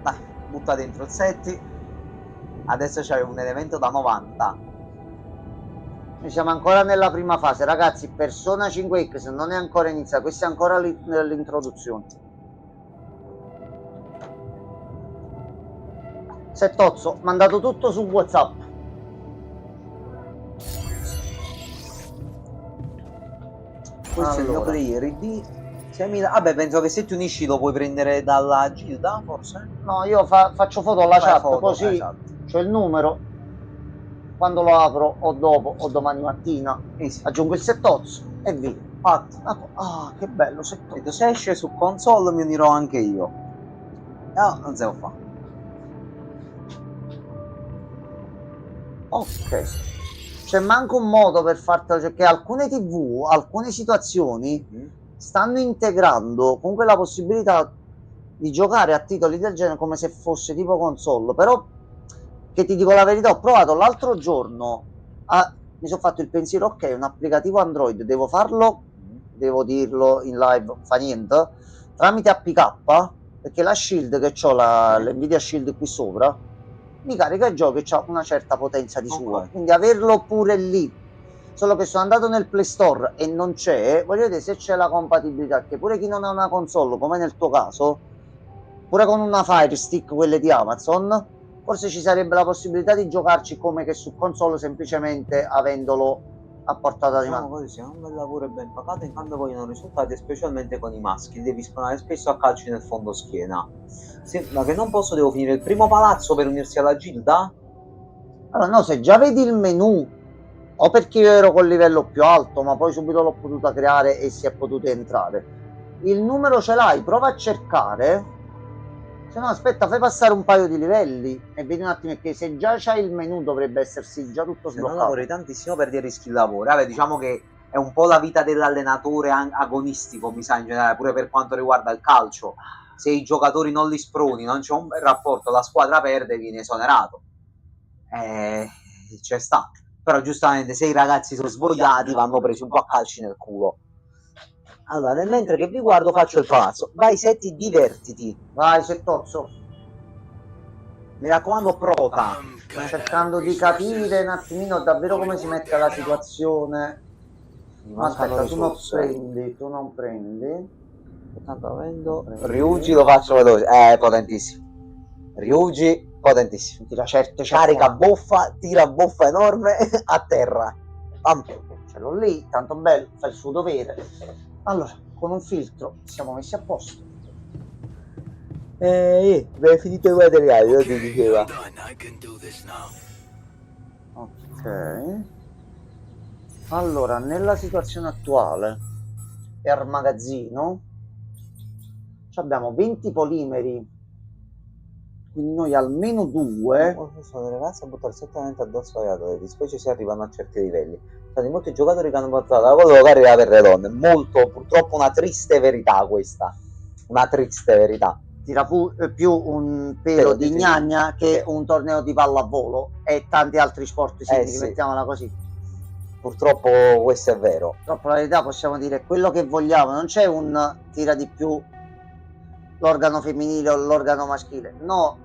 Dai, butta dentro il setti. Adesso c'hai un elemento da 90. noi siamo ancora nella prima fase, ragazzi. Persona 5X non è ancora iniziata, questa è ancora l'introduzione. Settozzo, mandato tutto su WhatsApp. Questo è il mio Allora. player ID 6000. Vabbè, penso che se ti unisci lo puoi prendere dalla Gilda, forse? No, io faccio foto alla Fai chat, foto, così esatto. c'ho il numero. Quando lo apro, o dopo, o domani mattina, Easy. aggiungo il settozzo e via. Fatto. Ah, che bello settozzo. Vedo se esce su console mi unirò anche io. No, non se lo fa. Ok. C'è manco un modo per fartelo, cioè che alcune TV, alcune situazioni stanno integrando comunque la possibilità di giocare a titoli del genere come se fosse tipo console. Però, che ti dico la verità, ho provato l'altro giorno, mi sono fatto il pensiero, ok, un applicativo Android, devo farlo, devo dirlo in live, fa niente, tramite APK, perché la Shield che ho, l'Nvidia Shield qui sopra, mi carica i giochi e ha una certa potenza di sua, quindi averlo pure lì. Solo che sono andato nel Play Store e non c'è, voglio vedere se c'è la compatibilità, che pure chi non ha una console, come nel tuo caso, pure con una Fire Stick, quelle di Amazon, forse ci sarebbe la possibilità di giocarci come che su console, semplicemente avendolo a portata di Diciamo mano. così, sia un bel lavoro e ben pagato, in cambio vogliono risultati, specialmente con i maschi. Devi spronare spesso a calci nel fondo schiena. Sembra che non posso, devo finire il primo palazzo per unirsi alla gilda? Allora, no, se già vedi il menu, o perché io ero col livello più alto, ma poi subito l'ho potuta creare e si è potuto entrare. Il numero ce l'hai, prova a cercare. Se no, aspetta, fai passare un paio di livelli e vedi un attimo, che se già c'hai il menu dovrebbe essersi già tutto Se non sbloccato. lavori tantissimo perdi il rischio di lavoro. Vabbè, diciamo che è un po' la vita dell'allenatore agonistico, mi sa, in generale, pure per quanto riguarda il calcio. Se i giocatori non li sproni, non c'è un bel rapporto, la squadra perde, viene esonerato. C'è sta. Però giustamente se i ragazzi sono svogliati vanno presi un po' a calci nel culo. Allora, nel mentre che vi guardo faccio il palazzo. Vai Setti, divertiti. Vai, Settozzo. Mi raccomando, prota. Sto cercando di capire un attimino davvero come si mette la situazione. Ma aspetta, tu non prendi. Tanto avendo Ryuji lo faccio veloce. Potentissimo. Ryuji, potentissimo. Tira certe Carica boffa, tira boffa enorme a terra. Pam. Ce l'ho lì, tanto bello, fa il suo dovere. Allora, con un filtro siamo messi a posto. Abbiamo finito i materiali, lo ti diceva. Ok. Allora, nella situazione attuale, per magazzino, abbiamo 20 polimeri, quindi noi almeno 2. Sono le ragazze a buttare settamente addosso ai giocatori, specie se arrivano a certi livelli. Sono molti giocatori che hanno portato la cosa che arriva per le donne. Molto, purtroppo, una triste verità questa. Una triste verità. Tira più un pelo di gnagna che un torneo di pallavolo e tanti altri sport simili, sì. mettiamola così. Purtroppo questo è vero. Purtroppo la verità possiamo dire quello che vogliamo, non c'è un tira di più l'organo femminile o l'organo maschile, no,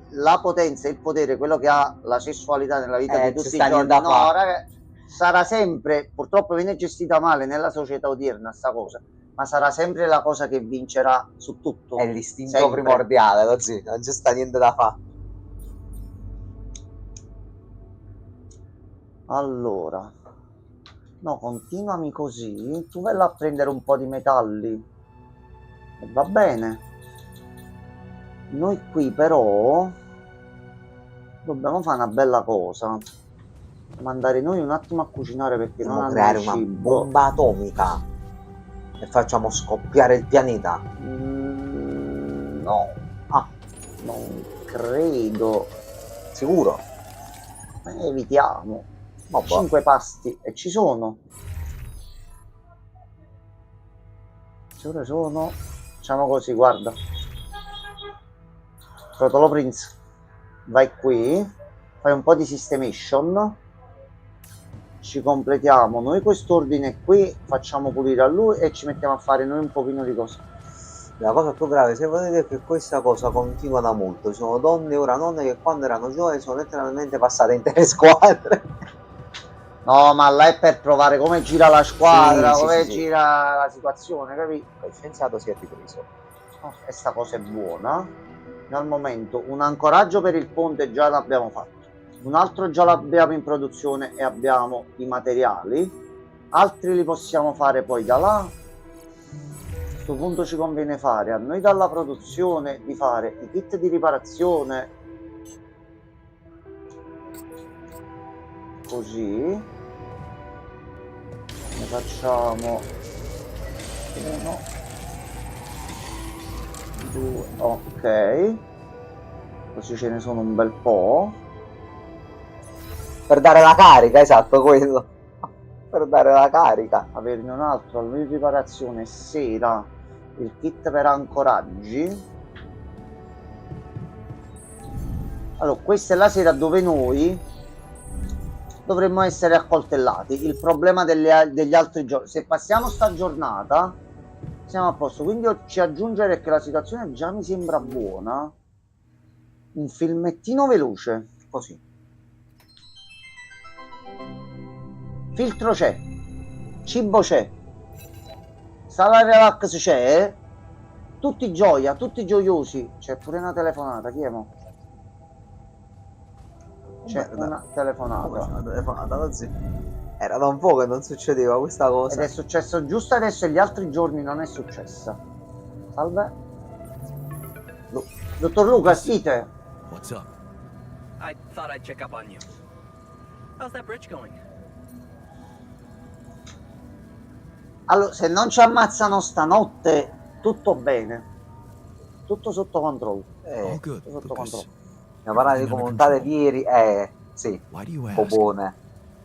la potenza e il potere, quello che ha la sessualità nella vita di tutti i giorni, no, raga, sarà sempre, purtroppo viene gestita male nella società odierna sta cosa, ma sarà sempre la cosa che vincerà su tutto. È l'istinto sempre primordiale, non c'è sta niente da fare. Allora, no, continuami così, tu vai là a prendere un po' di metalli e va bene. Noi qui però dobbiamo fare una bella cosa, mandare noi un attimo a cucinare perché Dobbiamo non creare hanno una cibo. bomba atomica e facciamo scoppiare il pianeta. No, non credo. Sicuro? Evitiamo. Vabbè. 5 pasti e ci sono. Che ore sono? Facciamo così, guarda. Rotolo Prince, vai qui, fai un po' di systemation, ci completiamo noi quest'ordine qui, facciamo pulire a lui e ci mettiamo a fare noi un pochino di cose. La cosa più grave, se potete, è che questa cosa continua da molto. Ci sono donne, ora nonne, che quando erano giovani sono letteralmente passate intere squadre. No, ma là è per provare come gira la squadra, Sì, come sì. gira la situazione, capito? Il scienziato si è ripreso. Oh, e sta cosa è buona. Al momento un ancoraggio per il ponte già l'abbiamo fatto, un altro già l'abbiamo in produzione e abbiamo i materiali, altri li possiamo fare poi da là. A questo punto ci conviene fare a noi dalla produzione di fare i kit di riparazione, così ne facciamo 1, 2, ok, così ce ne sono un bel po'. Per dare la carica, esatto, quello. Per dare la carica. Averne un altro alla riparazione sera, il kit per ancoraggi. Allora, questa è la sera dove noi dovremmo essere accoltellati. Il problema degli altri giorni, se passiamo sta giornata siamo a posto, quindi io ci aggiungere che la situazione già mi sembra buona. Un filmettino veloce, Così. filtro c'è, cibo c'è, sala relax c'è, tutti gioia, tutti gioiosi. C'è pure una telefonata, chi è mo? C'è una telefonata. Una telefonata, così. Era da un po' che non succedeva questa Ed cosa. è successo giusto adesso e gli altri giorni non è successa. Salve. Dottor Lucas, dite. What's up? I thought I'd check up on you. How's that bridge going? Allora, se non ci ammazzano stanotte, tutto bene. Tutto sotto controllo. All good, Tutto sotto Lucas. controllo. Ne parlare di comunità di ieri, sì, Why do you ask? Bobone.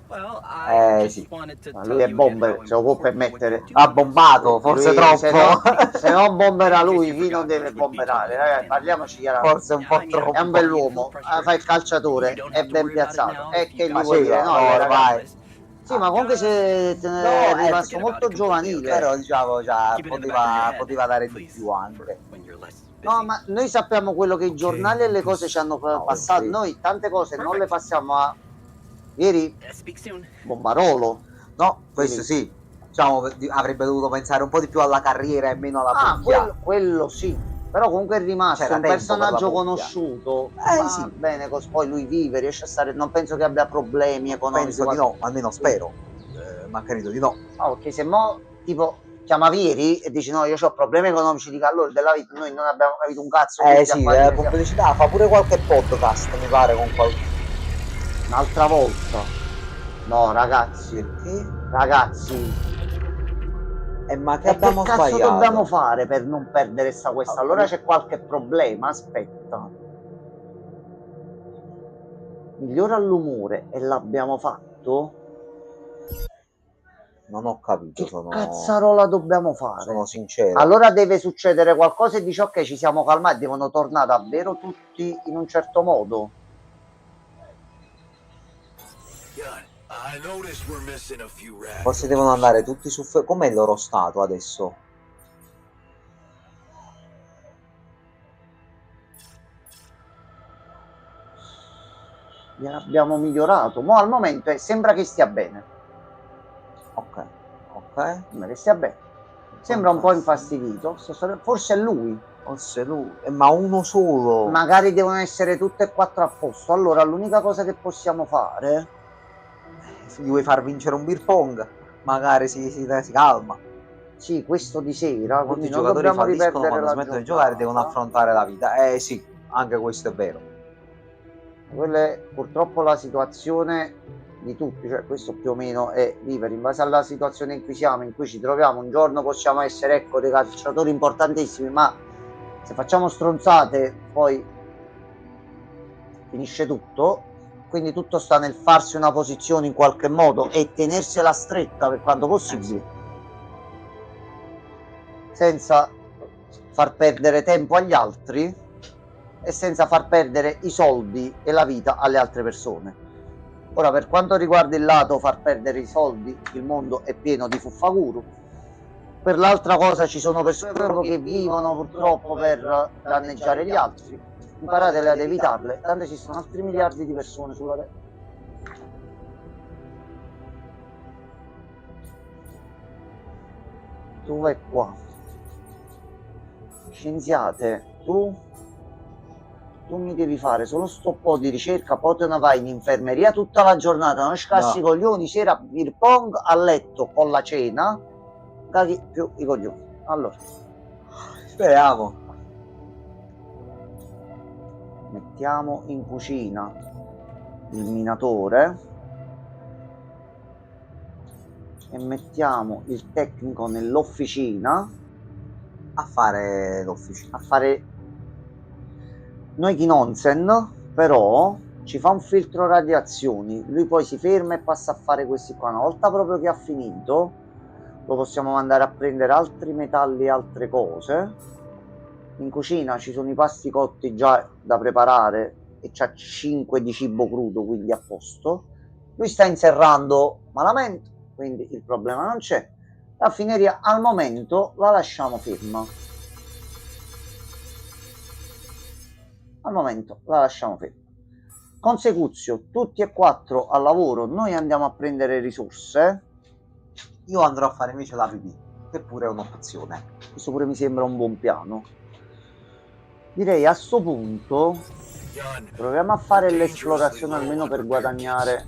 Well, I just Sì. wanted to Ma tell lui è you bomber, again se lo può how important permettere. what you do Ha bombato, forse Lui, troppo. se non bombera lui, chi non deve bomberare? Ragazzi, parliamoci chiaramente. Forse un po' troppo. È un bell'uomo, fa il calciatore, è ben piazzato. E che gli Ma vuoi sì, dire? No, no, ragazzi. ormai. Sì, ma comunque se è rimasto molto giovanile. Però diciamo, già, poteva dare di più anche. No, ma noi sappiamo quello che i giornali e le cose ci hanno passato. sì. Noi tante cose non le passiamo a... Ieri, Speak soon. Bombarolo. No, questo sì. Diciamo, avrebbe dovuto pensare un po' di più alla carriera e meno alla Ah, puglia. quello sì. Però comunque è rimasto C'era un tempo personaggio per la puglia. conosciuto. Va Sì. bene, poi lui vive, riesce a stare... Non penso che abbia problemi economici. Penso di no, almeno spero. Ma credo di no. No, perché se mo, tipo, chiama Vieri e dici no, io ho problemi economici di calore della vita, noi non abbiamo capito un cazzo. Sì, pubblicità, fa pure qualche podcast, mi pare, con qualche... Un'altra volta. No, ragazzi. Perché? Ragazzi. Ma che E che abbiamo cazzo sbagliato? dobbiamo fare per non perdere questa? Allora c'è qualche problema, aspetta. Migliora l'umore e l'abbiamo fatto? Non ho capito, Che sono... cazzarola dobbiamo fare? Sono sincero. Allora deve succedere qualcosa e dici ok, ci siamo calmati, devono tornare davvero tutti in un certo modo. Forse devono andare tutti su... Com'è il loro stato adesso? Abbiamo migliorato. Mo al momento sembra che stia bene. Ok. Sembra che stia bene. Sembra un po' infastidito. Forse è lui. Forse lui. Ma uno solo. Magari devono essere tutte e quattro a posto. Allora l'unica cosa che possiamo fare... Gli vuoi far vincere un beer pong? Magari si calma. Sì, questo di sera. Molti Quindi non giocatori dobbiamo falliscono riperdere quando la smettono di giornata. giocare, devono affrontare la vita. Sì, anche questo è vero. Quella è purtroppo la situazione di tutti, cioè questo più o meno è vivere in base alla situazione in cui siamo, in cui ci troviamo. Un giorno possiamo essere, ecco, dei calciatori importantissimi, ma se facciamo stronzate poi finisce tutto. Quindi tutto sta nel farsi una posizione in qualche modo e tenersela stretta per quanto possibile, senza far perdere tempo agli altri e senza far perdere i soldi e la vita alle altre persone. Ora, per quanto riguarda il lato far perdere i soldi, il mondo è pieno di fuffaguru. Per l'altra cosa ci sono persone proprio che vivono purtroppo per danneggiare gli altri. Imparatele ad evitarle, tanto esistono altri miliardi di persone sulla terra. Tu vai qua. Scienziate, tu mi devi fare solo sto po' di ricerca, poi te ne vai in infermeria tutta la giornata, non scassi i coglioni, sera beer pong, a letto con la cena, caghi più i coglioni. Allora, speriamo. Mettiamo in cucina il minatore e mettiamo il tecnico nell'officina a fare l'officina, a fare noi chi nonsen, però ci fa un filtro radiazioni, lui poi si ferma e passa a fare questi qua. Una volta proprio che ha finito lo possiamo mandare a prendere altri metalli e altre cose. In cucina ci sono i pasti cotti già da preparare e c'ha 5 di cibo crudo, quindi a posto. Lui sta inserrando malamente, quindi il problema non c'è. La raffineria al momento la lasciamo ferma. Al momento la lasciamo ferma. Consecuzio, tutti e quattro al lavoro, noi andiamo a prendere risorse. Io andrò a fare invece la pipì, che pure è un'opzione. Questo pure mi sembra un buon piano. Direi a sto punto proviamo a fare l'esplorazione almeno per guadagnare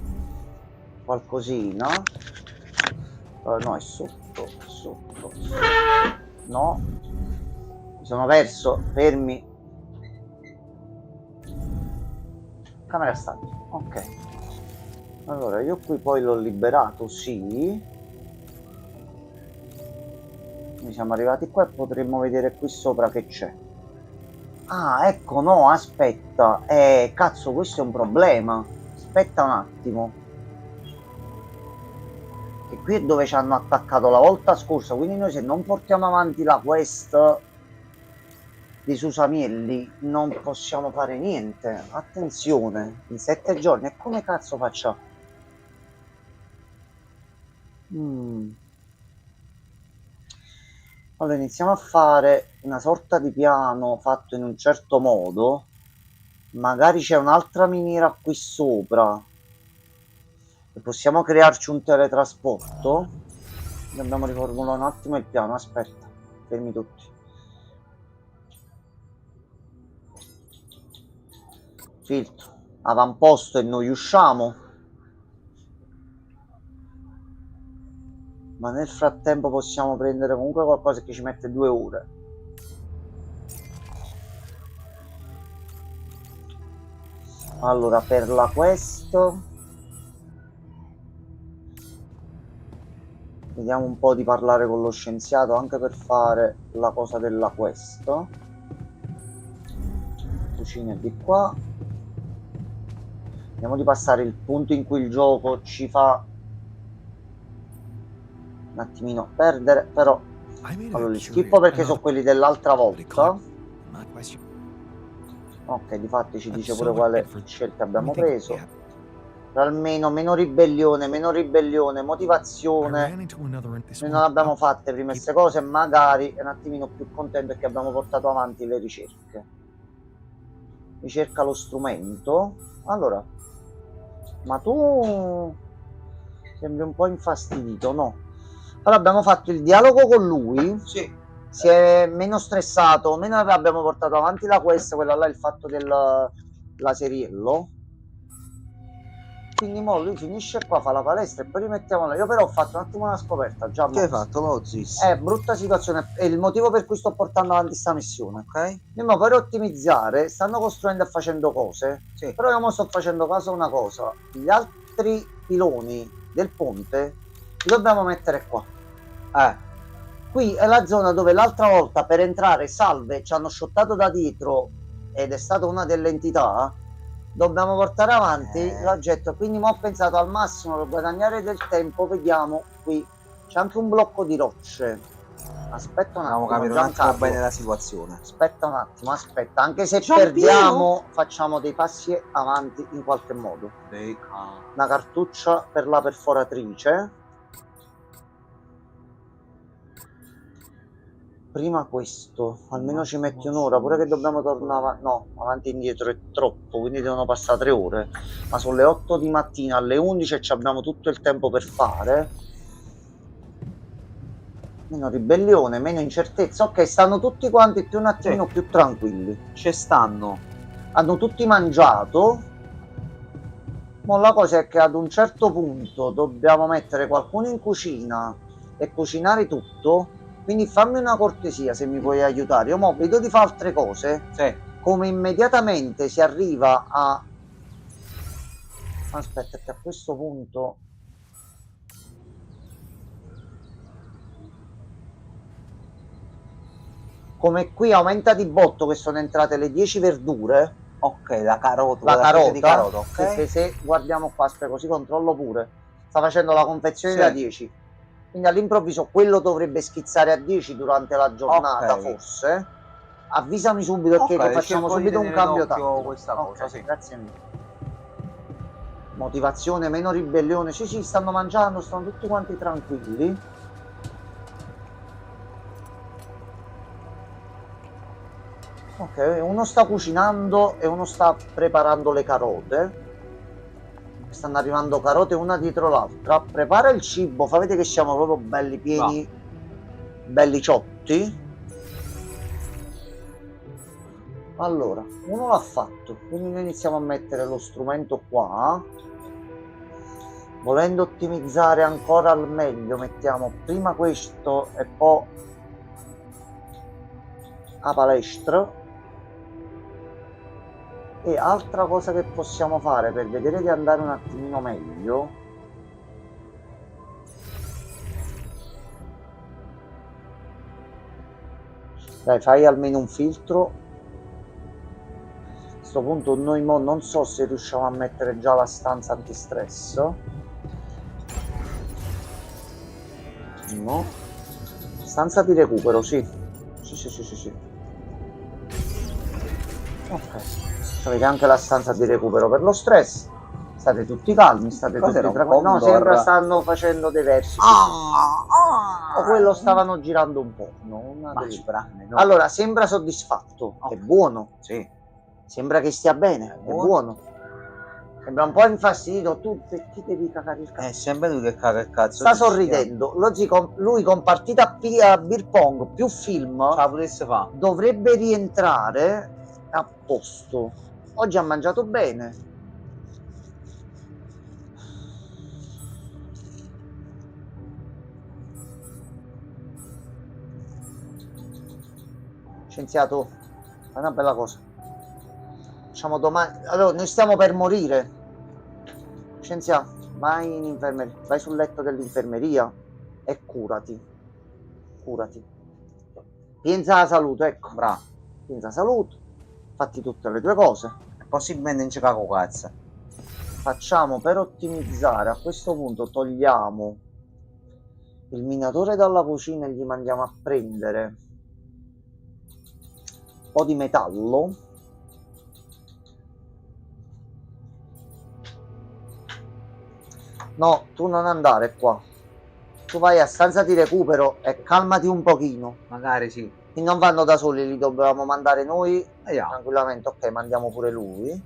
qualcosina. No, è sotto. No, mi sono perso. Fermi. Camera stagno. Ok. Allora, io qui poi l'ho liberato, sì. Noi siamo arrivati qua e potremmo vedere qui sopra che c'è. Ah, ecco, no, aspetta. Cazzo, questo è un problema. Aspetta un attimo. Che qui è dove ci hanno attaccato la volta scorsa, quindi noi se non portiamo avanti la quest di Susamielli non possiamo fare niente. Attenzione, in 7 giorni. E come cazzo facciamo? Allora iniziamo a fare una sorta di piano fatto in un certo modo. Magari c'è un'altra miniera qui sopra e possiamo crearci un teletrasporto. Dobbiamo riformulare un attimo il piano. Aspetta, fermi tutti. Filtro, avamposto e noi usciamo. Ma nel frattempo possiamo prendere comunque qualcosa che ci mette 2 ore. Allora, per la quest vediamo un po' di parlare con lo scienziato anche per fare la cosa della quest. Cucina di qua. Vediamo di passare il punto in cui il gioco ci fa un attimino perdere, però allora li schippo perché sono quelli dell'altra volta. Ok, difatti ci dice pure quale scelte abbiamo preso. Però almeno meno ribellione, motivazione. Noi non abbiamo fatte prima queste cose, magari è un attimino più contento perché abbiamo portato avanti le ricerche. Ricerca lo strumento. Allora, ma tu sembri un po' infastidito, no? Allora abbiamo fatto il dialogo con lui. Sì. Si è meno stressato, meno abbiamo portato avanti la quest, quella là, il fatto del laseriello. Quindi mo lui finisce qua, fa la palestra e poi rimettiamo là. Io però ho fatto un attimo una scoperta già. Che hai fatto, Lozis? Brutta situazione, è il motivo per cui sto portando avanti sta missione. Ok. Io per ottimizzare stanno costruendo e facendo cose. Sì. Però io mo sto facendo caso a una cosa. Gli altri piloni del ponte li dobbiamo mettere qua. Qui è la zona dove l'altra volta per entrare salve ci hanno shottato da dietro ed è stata una delle entità. Dobbiamo portare avanti l'oggetto, quindi mo ho pensato al massimo per guadagnare del tempo. Vediamo qui c'è anche un blocco di rocce. Aspetta un attimo, capire un attimo bene la situazione. Aspetta un attimo, aspetta, anche se perdiamo facciamo dei passi avanti in qualche modo. Una cartuccia per la perforatrice. Prima questo, almeno ci metti un'ora, pure che dobbiamo tornare avanti e indietro è troppo, quindi devono passare 3 ore. Ma sono le 8 di mattina, alle 11 e ci abbiamo tutto il tempo per fare. Meno ribellione, meno incertezza. Ok, stanno tutti quanti più un attimino più tranquilli. Ci stanno. Hanno tutti mangiato. Ma la cosa è che ad un certo punto dobbiamo mettere qualcuno in cucina e cucinare tutto. Quindi fammi una cortesia se mi puoi aiutare. Io mo vedo di fare altre cose. Sì. Come immediatamente si arriva a... Aspetta che a questo punto... Come qui aumenta di botto che sono entrate le 10 verdure. Ok, la carota. La carota, di carota, ok. Perché se guardiamo qua, aspetta, così controllo pure. Sta facendo la confezione da 10. Quindi all'improvviso quello dovrebbe schizzare a 10 durante la giornata, forse. Avvisami subito perché facciamo subito un cambio questa cosa, sì. Grazie mille. Motivazione, meno ribellione. Sì, stanno mangiando, stanno tutti quanti tranquilli. Ok, uno sta cucinando e uno sta preparando le carote. Stanno arrivando carote una dietro l'altra. Prepara il cibo, fa vedere che siamo proprio belli pieni, belli ciotti. Allora, uno l'ha fatto, quindi noi iniziamo a mettere lo strumento qua. volendo ottimizzare ancora al meglio, mettiamo prima questo e poi a palestra. E altra cosa che possiamo fare per vedere di andare un attimino meglio, dai, fai almeno un filtro. A questo punto noi mo non so se riusciamo a mettere già la stanza antistress. No, stanza di recupero, sì. Sì. Ok. Avete anche la stanza di recupero per lo stress. State tutti calmi, state tutti tranquilli. No, sembra stanno facendo dei versi. O quello stavano girando un po'. No. Allora, sembra soddisfatto. È buono. Sì. Sembra che stia bene. È buono. Sembra un po' infastidito. Tu perché devi cagare il cazzo? È sempre lui che caga il cazzo. Sta sorridendo. Lui con partita a beer pong più film la potesse fare. Dovrebbe rientrare a posto. Oggi ha mangiato bene. Scienziato, è una bella cosa. Facciamo domani. Allora, noi stiamo per morire. Scienziato, vai in infermeria, vai sul letto dell'infermeria e curati. Pensa alla salute, ecco. Bravo. Pensa alla salute. Fatti tutte le tue cose. Possibilmente non ci cago cazzo. Facciamo per ottimizzare. A questo punto togliamo il minatore dalla cucina e gli mandiamo a prendere un po' di metallo. No, tu non andare qua. Tu vai a stanza di recupero e calmati un pochino. Magari sì. E non vanno da soli, li dobbiamo mandare noi tranquillamente. Ok, mandiamo pure lui.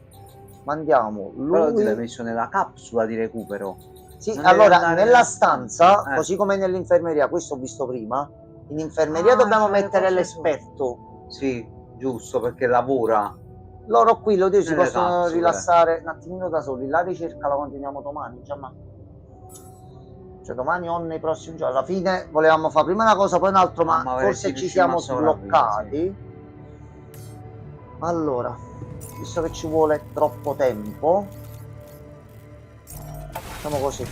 Mandiamo lui. Però ti l'hai messo nella capsula di recupero. Sì, non allora nella stanza, così come nell'infermeria, questo ho visto prima. In infermeria dobbiamo mettere l'esperto. Sì, giusto, perché lavora. Loro qui lo dico, si possono rilassare un attimino da soli. La ricerca la continuiamo domani, cioè domani o nei prossimi giorni. Alla fine volevamo fare prima una cosa, poi un altro, ma forse ci siamo sbloccati. Sì. Allora, visto che ci vuole troppo tempo, facciamo così.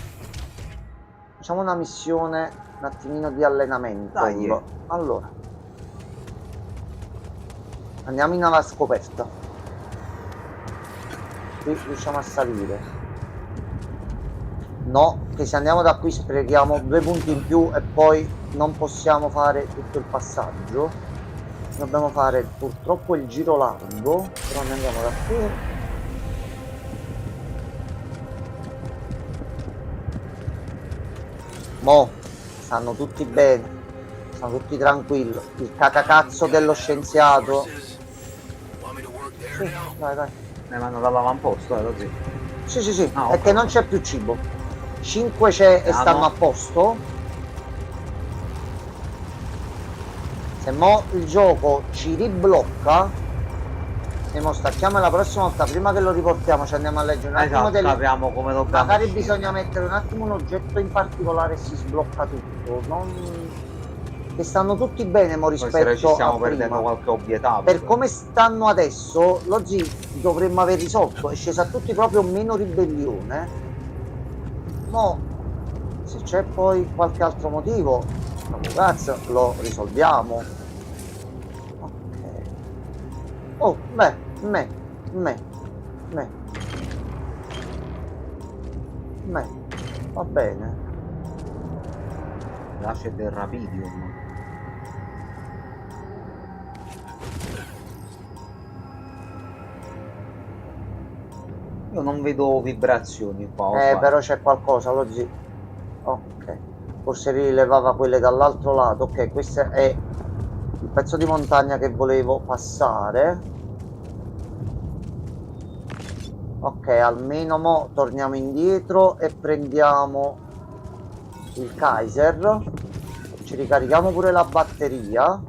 Facciamo una missione un attimino di allenamento. Dai. Allora, andiamo in nave scoperta. Qui riusciamo a salire. No, che se andiamo da qui sprechiamo 2 punti in più e poi non possiamo fare tutto il passaggio. Dobbiamo fare purtroppo il giro largo, però ne andiamo da qui. Mo stanno tutti bene, stanno tutti tranquilli. Il cacacazzo dello scienziato. Sì, vai. Ne vanno dall'avamposto, così. Sì. Ah, è che non c'è più cibo. 5 c'è e stanno a posto. Se mo il gioco ci riblocca, se mo stacchiamo la prossima volta, prima che lo riportiamo ci andiamo a leggere un attimo capiamo come dobbiamo. Magari bisogna mettere un attimo un oggetto in particolare e si sblocca tutto. Che stanno tutti bene mo rispetto ci stiamo a perdendo prima. qualche obietà. Per come stanno adesso, lo dovremmo aver risolto. È scesa a tutti proprio meno ribellione. No, se c'è poi qualche altro motivo, cazzo, lo risolviamo. Ok. Oh, me. Va bene. Lascia del Rapidium. Io non vedo vibrazioni qua. Però c'è qualcosa, lo zio. Ok. Forse rilevava quelle dall'altro lato. Ok, questo è il pezzo di montagna che volevo passare. Ok, almeno mo torniamo indietro e prendiamo il Kaiser. Ci ricarichiamo pure la batteria.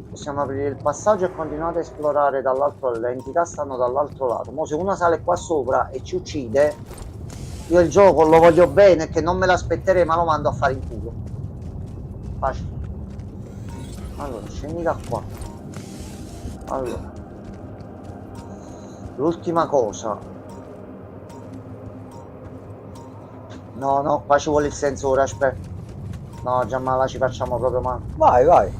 Possiamo aprire il passaggio e continuare a esplorare dall'altro. Le entità stanno dall'altro lato. Mo se uno sale qua sopra e ci uccide, Io il gioco lo voglio bene, che non me l'aspetterei, ma lo mando a fare in culo. Facile. Allora, scendi da qua. Allora. L'ultima cosa. No, no, qua ci vuole il sensore, aspetta. No, Giammala, ci facciamo proprio male. Vai, vai.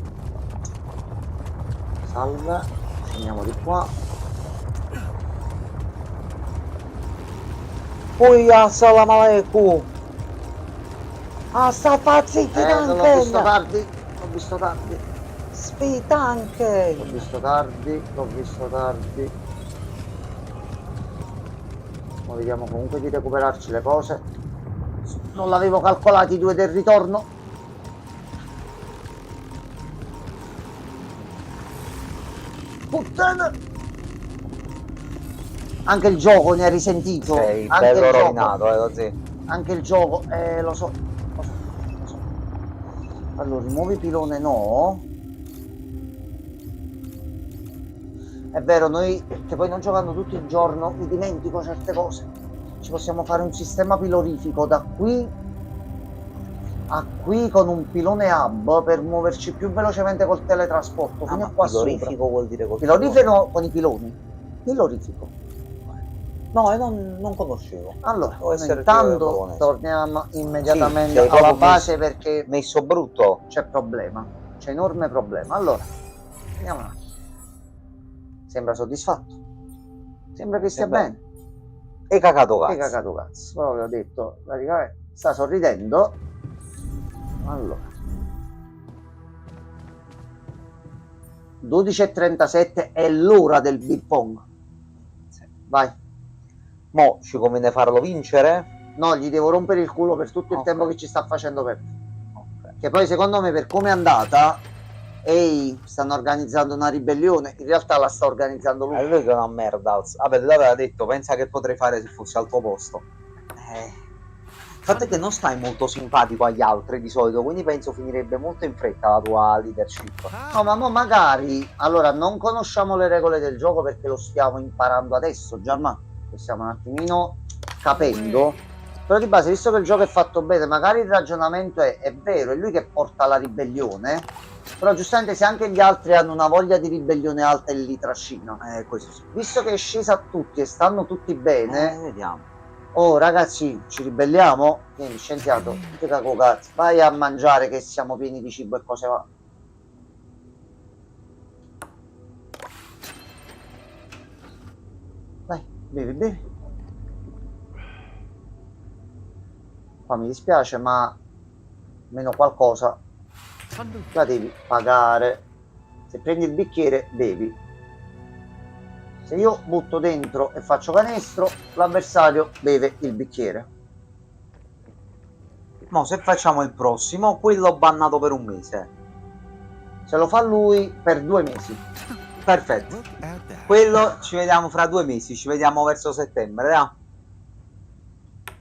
Salve. Scendiamo di qua. Poi assalamu alaikum. Ah, sta pazzichi L'ho visto anche. tardi. L'ho visto tardi. Spita anche. L'ho visto tardi. L'ho visto tardi. Ora vediamo comunque di recuperarci le cose. Non l'avevo calcolati i 2 del ritorno. Puttana! Anche il gioco ne ha risentito. Sei Anche bello il gioco. rovinato, così. Anche il gioco, lo so. Allora, rimuovi pilone no. È vero, noi che poi non giocando tutto il giorno mi dimentico certe cose. Ci possiamo fare un sistema pilorifico da qui a qui con un pilone hub per muoverci più velocemente col teletrasporto. Fino a qua pilorifico sopra. vuol dire col Pilorifico con i piloni. Pilorifico. No, non conoscevo. Allora, Può essere intanto polonese. torniamo immediatamente sei alla proprio base perché Messo brutto. c'è problema, c'è enorme problema. Allora, andiamo un attimo. Sembra soddisfatto? Sembra che stia bene. bene? E cagato cazzo. Che cagato cazzo, proprio ho detto, praticamente sta sorridendo. Allora, 12:37 è l'ora del beer pong. Vai. Mo ci conviene farlo vincere? No, gli devo rompere il culo per tutto il Ok. tempo che ci sta facendo perdere. Ok. Che poi secondo me per come è andata, ehi, stanno organizzando una ribellione, in realtà la sta organizzando lui. Lui che è una merda. Vabbè, l'aveva detto, pensa che potrei fare se fossi al tuo posto. Il fatto è che non stai molto simpatico agli altri di solito, quindi penso finirebbe molto in fretta la tua leadership. No, ma mo magari, allora, non conosciamo le regole del gioco perché lo stiamo imparando adesso, Gianma, lo stiamo un attimino capendo, però di base, visto che il gioco è fatto bene, magari il ragionamento è vero, è lui che porta la ribellione, però giustamente se anche gli altri hanno una voglia di ribellione alta e li trascina, questo sì. Visto che è scesa a tutti e stanno tutti bene, Vediamo. oh ragazzi, ci ribelliamo? Vieni, scienziato, che cago cazzo, vai a mangiare che siamo pieni di cibo e cose va. Dai, bevi. Qua mi dispiace, ma almeno qualcosa la devi pagare. Se prendi il bicchiere, bevi. Se io butto dentro e faccio canestro, l'avversario beve il bicchiere. Mo se facciamo il prossimo, quello bannato per un mese. Se lo fa lui, per 2 mesi. Perfetto. Look at that. Quello ci vediamo fra 2 mesi, ci vediamo verso settembre,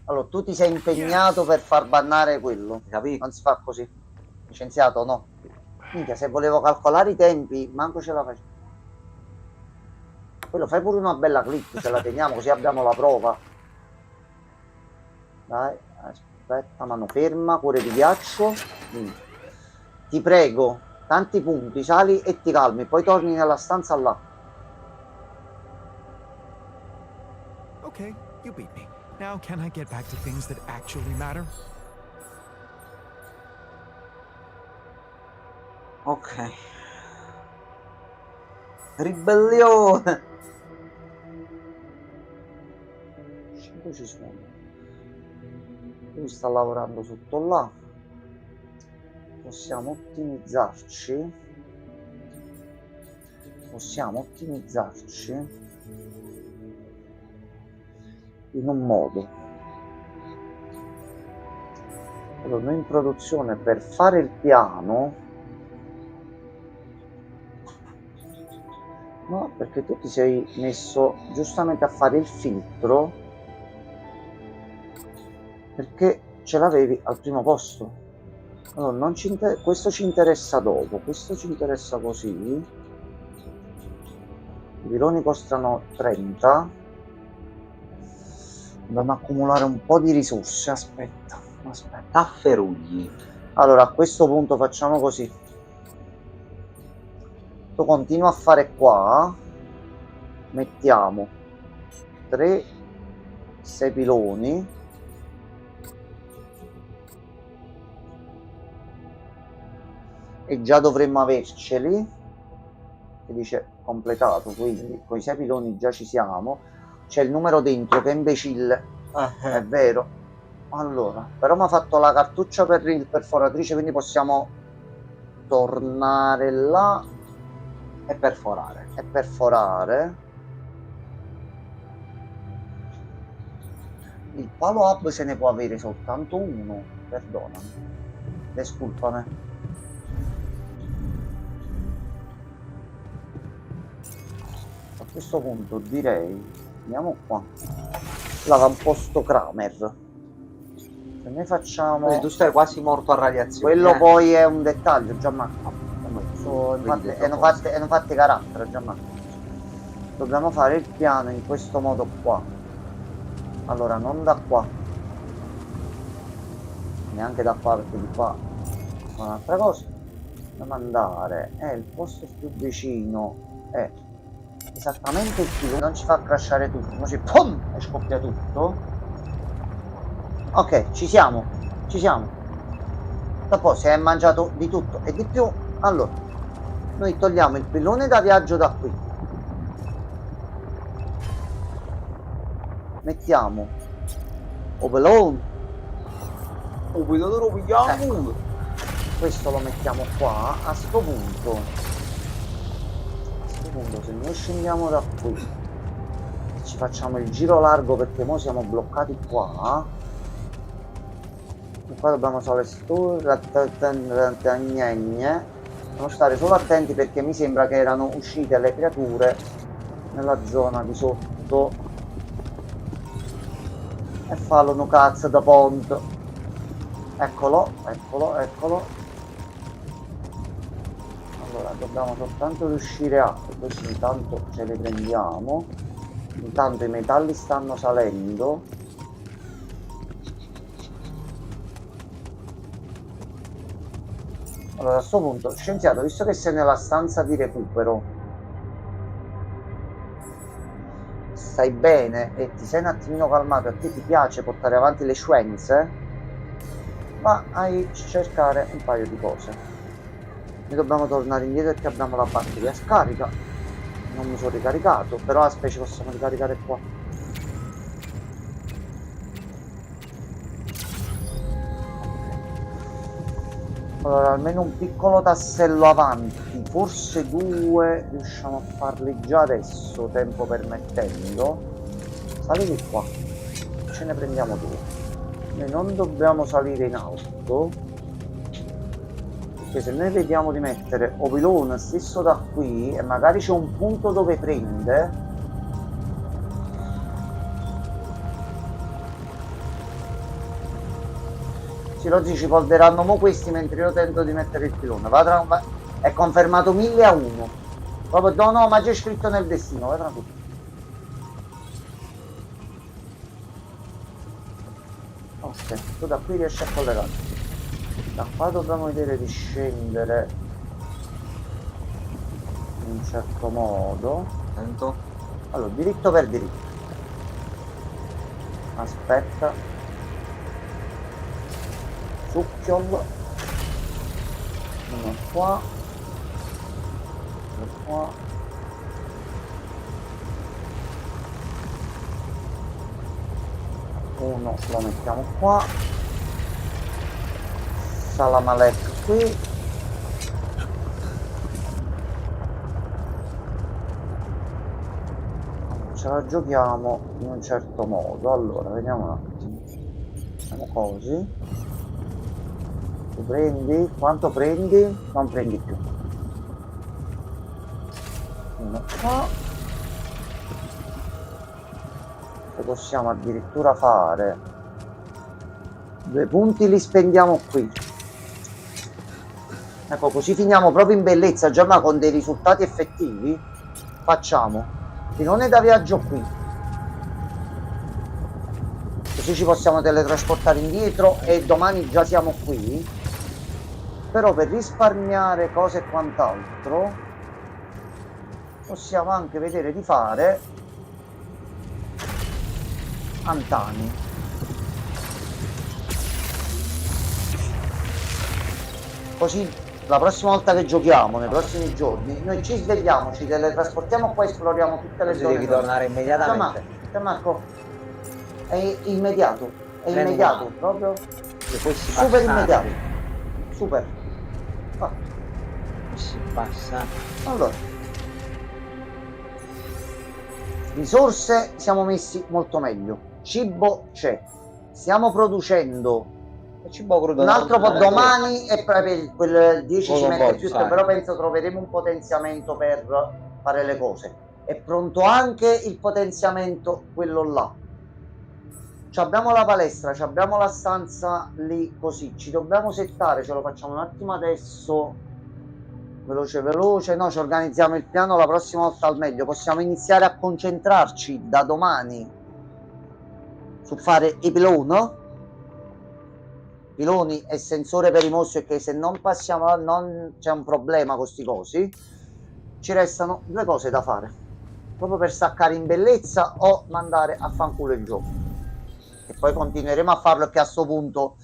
Allora, tu ti sei impegnato per far bannare quello. capito? Non si fa così. Licenziato, no. Minchia, se volevo calcolare i tempi, manco ce la facevo. Quello fai pure una bella clip, se la teniamo, così abbiamo la prova. Dai, aspetta, mano ferma, cuore di ghiaccio. Ti prego, tanti punti, sali e ti calmi, poi torni nella stanza là. Okay, you beat me. Now, can I get back to things that actually matter? Ok. Ribellione. 5 ci sono. Lui sta lavorando sotto là. Possiamo ottimizzarci. In un modo. Allora, noi in produzione per fare il piano. No, perché tu ti sei messo giustamente a fare il filtro perché ce l'avevi al primo posto. Allora, non ci questo ci interessa dopo, questo ci interessa così. I piloni costano 30. Dobbiamo accumulare un po' di risorse. Aspetta. Tafferugli. Allora, a questo punto facciamo così. Tu continua a fare qua. Mettiamo 6 piloni. E già dovremmo averceli. Che dice completato, quindi con i 6 piloni già ci siamo. C'è il numero dentro, che imbecille. È vero. Allora, però mi ha fatto la cartuccia per il perforatrice, quindi possiamo tornare là E perforare. e perforare. Il palo hub se ne può avere soltanto uno, perdonami, disculpami. A questo punto direi, andiamo qua, l'avamposto Kramer. Se noi facciamo... Quindi tu stai quasi morto a radiazione. Quello poi è un dettaglio, Gianmarco. Infatti, hanno fatti carattere, Gianmarco. Dobbiamo fare il piano in questo modo qua. Allora, non da qua. Neanche da qua, perché di qua è un'altra cosa. Dobbiamo andare. Il posto più vicino è esattamente il filo. Non ci fa crashare tutto. Così, pum! E scoppia tutto. Ok, ci siamo. Dopo si è mangiato di tutto e di più. Allora, noi togliamo il pilone da viaggio da qui. Mettiamo Obelone. Ecco. Questo lo mettiamo qua. A sto punto se noi scendiamo da qui e ci facciamo il giro largo, perché mo siamo bloccati qua. E qua dobbiamo solo dobbiamo stare solo attenti, perché mi sembra che erano uscite le creature nella zona di sotto e fallo cazzo da pont. Eccolo. Allora dobbiamo soltanto riuscire a... Questo intanto ce le prendiamo. Intanto i metalli stanno salendo. Allora, a questo punto, scienziato, visto che sei nella stanza di recupero, stai bene e ti sei un attimino calmato, a te ti piace portare avanti le scienze, ma hai cercare un paio di cose. Noi dobbiamo tornare indietro perché abbiamo la batteria scarica. Non mi sono ricaricato, però a specie possiamo ricaricare qua. Allora, almeno un piccolo tassello avanti, forse 2 riusciamo a farli già adesso, tempo permettendo. Salire qua, ce ne prendiamo 2. Noi non dobbiamo salire in alto, perché se noi vediamo di mettere Obilone stesso da qui e magari c'è un punto dove prende, sì, oggi ci polveranno mo questi mentre io tento di mettere il pilone. È confermato 1000-1. Proprio no, ma c'è scritto nel destino, vai tranquillo. Ok, tu da qui riesci a collegare. Da qua dobbiamo vedere di scendere in un certo modo. Attento. Allora, diritto per diritto. Aspetta. Succhiol. Uno qua. Uno qua. Uno lo mettiamo qua. Salamalek qui. Ce la giochiamo in un certo modo. Allora, vediamo un attimo. Facciamo così. Tu prendi? Quanto prendi? Non prendi più. Uno qua. E possiamo addirittura fare 2 punti, li spendiamo qui. Ecco, così finiamo proprio in bellezza, già, ma con dei risultati effettivi. Facciamo pilone da viaggio qui. così ci possiamo teletrasportare indietro e domani già siamo qui. Però per risparmiare cose e quant'altro possiamo anche vedere di fare Antani. Così la prossima volta che giochiamo, nei prossimi giorni, noi ci svegliamo, ci teletrasportiamo qua e esploriamo tutte le zone. Devi tornare immediatamente. Marco, è immediato, proprio Poi si super passa. immediato, super. Ah, Si passa. allora, risorse siamo messi molto meglio, cibo c'è, stiamo producendo Il cibo crudo. un altro po' domani e proprio quel 10 ci Solo mette un po', più, sai. però penso troveremo un potenziamento per fare le cose. È pronto anche il potenziamento, quello là. Abbiamo la palestra, abbiamo la stanza lì così, ci dobbiamo settare, ce lo facciamo un attimo adesso, veloce, no, ci organizziamo il piano la prossima volta al meglio, possiamo iniziare a concentrarci da domani su fare i piloni e sensore per i mostri, che se non passiamo non c'è un problema con sti cosi. Ci restano due cose da fare, proprio per staccare in bellezza o mandare a fanculo il gioco, e poi continueremo a farlo, che a sto punto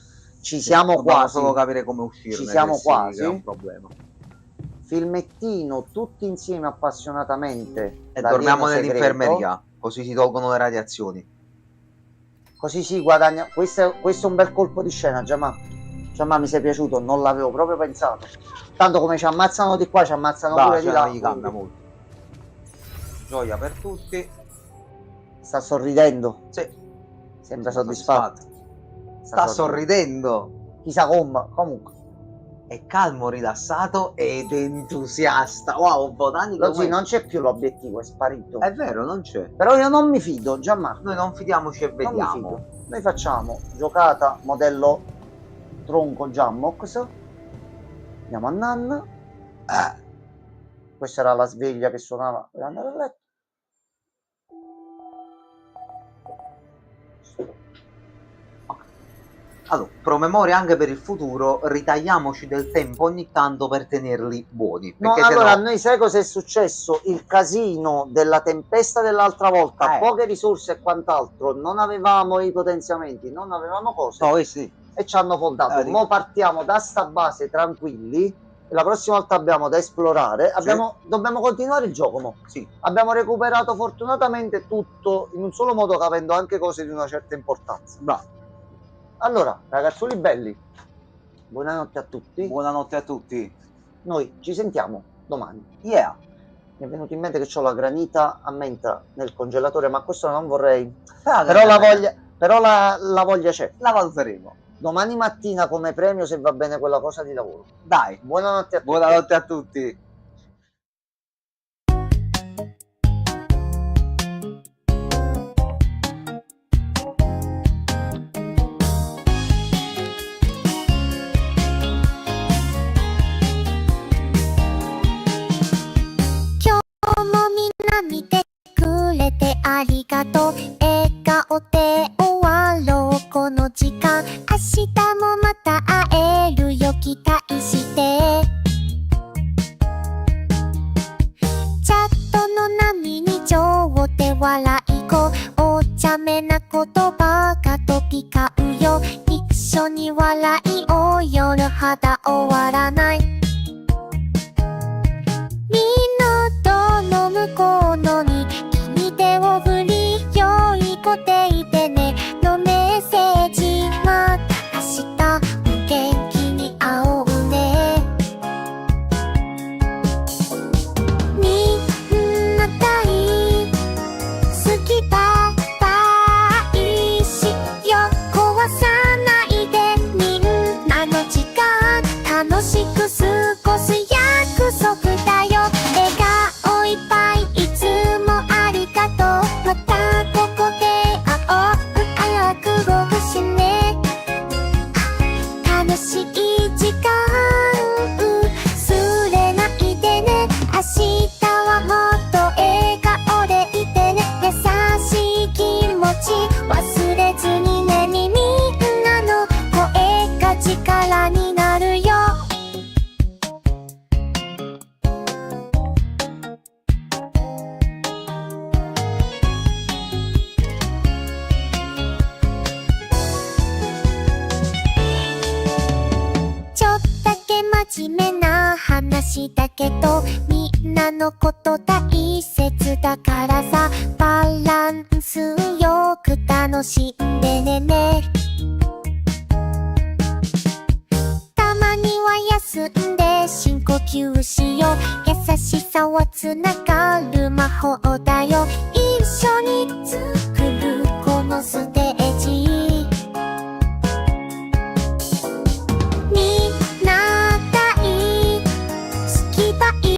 ci siamo Dobbiamo quasi, solo capire come uscirne. ci siamo che sì, quasi. che è un problema. Filmettino tutti insieme appassionatamente E da dormiamo alieno nell'infermeria, così si tolgono le radiazioni. così si guadagna. Questo è un bel colpo di scena, Giamma mi sei piaciuto, non l'avevo proprio pensato, tanto come ci ammazzano di qua ci ammazzano pure di là, Gli cambia molto. Gioia per tutti. sta sorridendo, Sì. sembra soddisfatto. Sta sorridendo. Chissà come, comunque È calmo, rilassato ed entusiasta. Wow, un botanico. lo zio non c'è più l'obiettivo, è sparito. È vero, non c'è. Però io non mi fido, Gianmarco, Noi non fidiamoci e non mi vediamo. fido. Noi facciamo giocata modello tronco Jammox, andiamo a Nan. Questa era la sveglia che suonava per andare a letto. Allora, promemoria anche per il futuro, ritagliamoci del tempo ogni tanto per tenerli buoni. No, Perché allora, a sennò... noi sai cosa è successo? Il casino della tempesta dell'altra volta, poche risorse e quant'altro, non avevamo i potenziamenti, non avevamo cose, No, sì. e ci hanno foldato. Mo partiamo da sta base tranquilli, e la prossima volta abbiamo da esplorare, dobbiamo continuare il gioco, mo. Sì. Abbiamo recuperato fortunatamente tutto in un solo modo, capendo anche cose di una certa importanza. Bravo. Allora, ragazzoli belli, buonanotte a tutti. Buonanotte a tutti. Noi ci sentiamo domani. Yeah. Mi è venuto in mente che ho la granita a menta nel congelatore, ma questo non vorrei. Ah, Però la voglia c'è. la valuteremo. Domani mattina come premio, se va bene quella cosa di lavoro. Dai. Buonanotte a tutti. Buonanotte a tutti.楽しくす真面目な話だけどみんなのこと大切だからさ、バランスよく楽しんでね。たまには休んで深呼吸しよう。優しさはつながる魔法だよ。一緒に作るこのステージ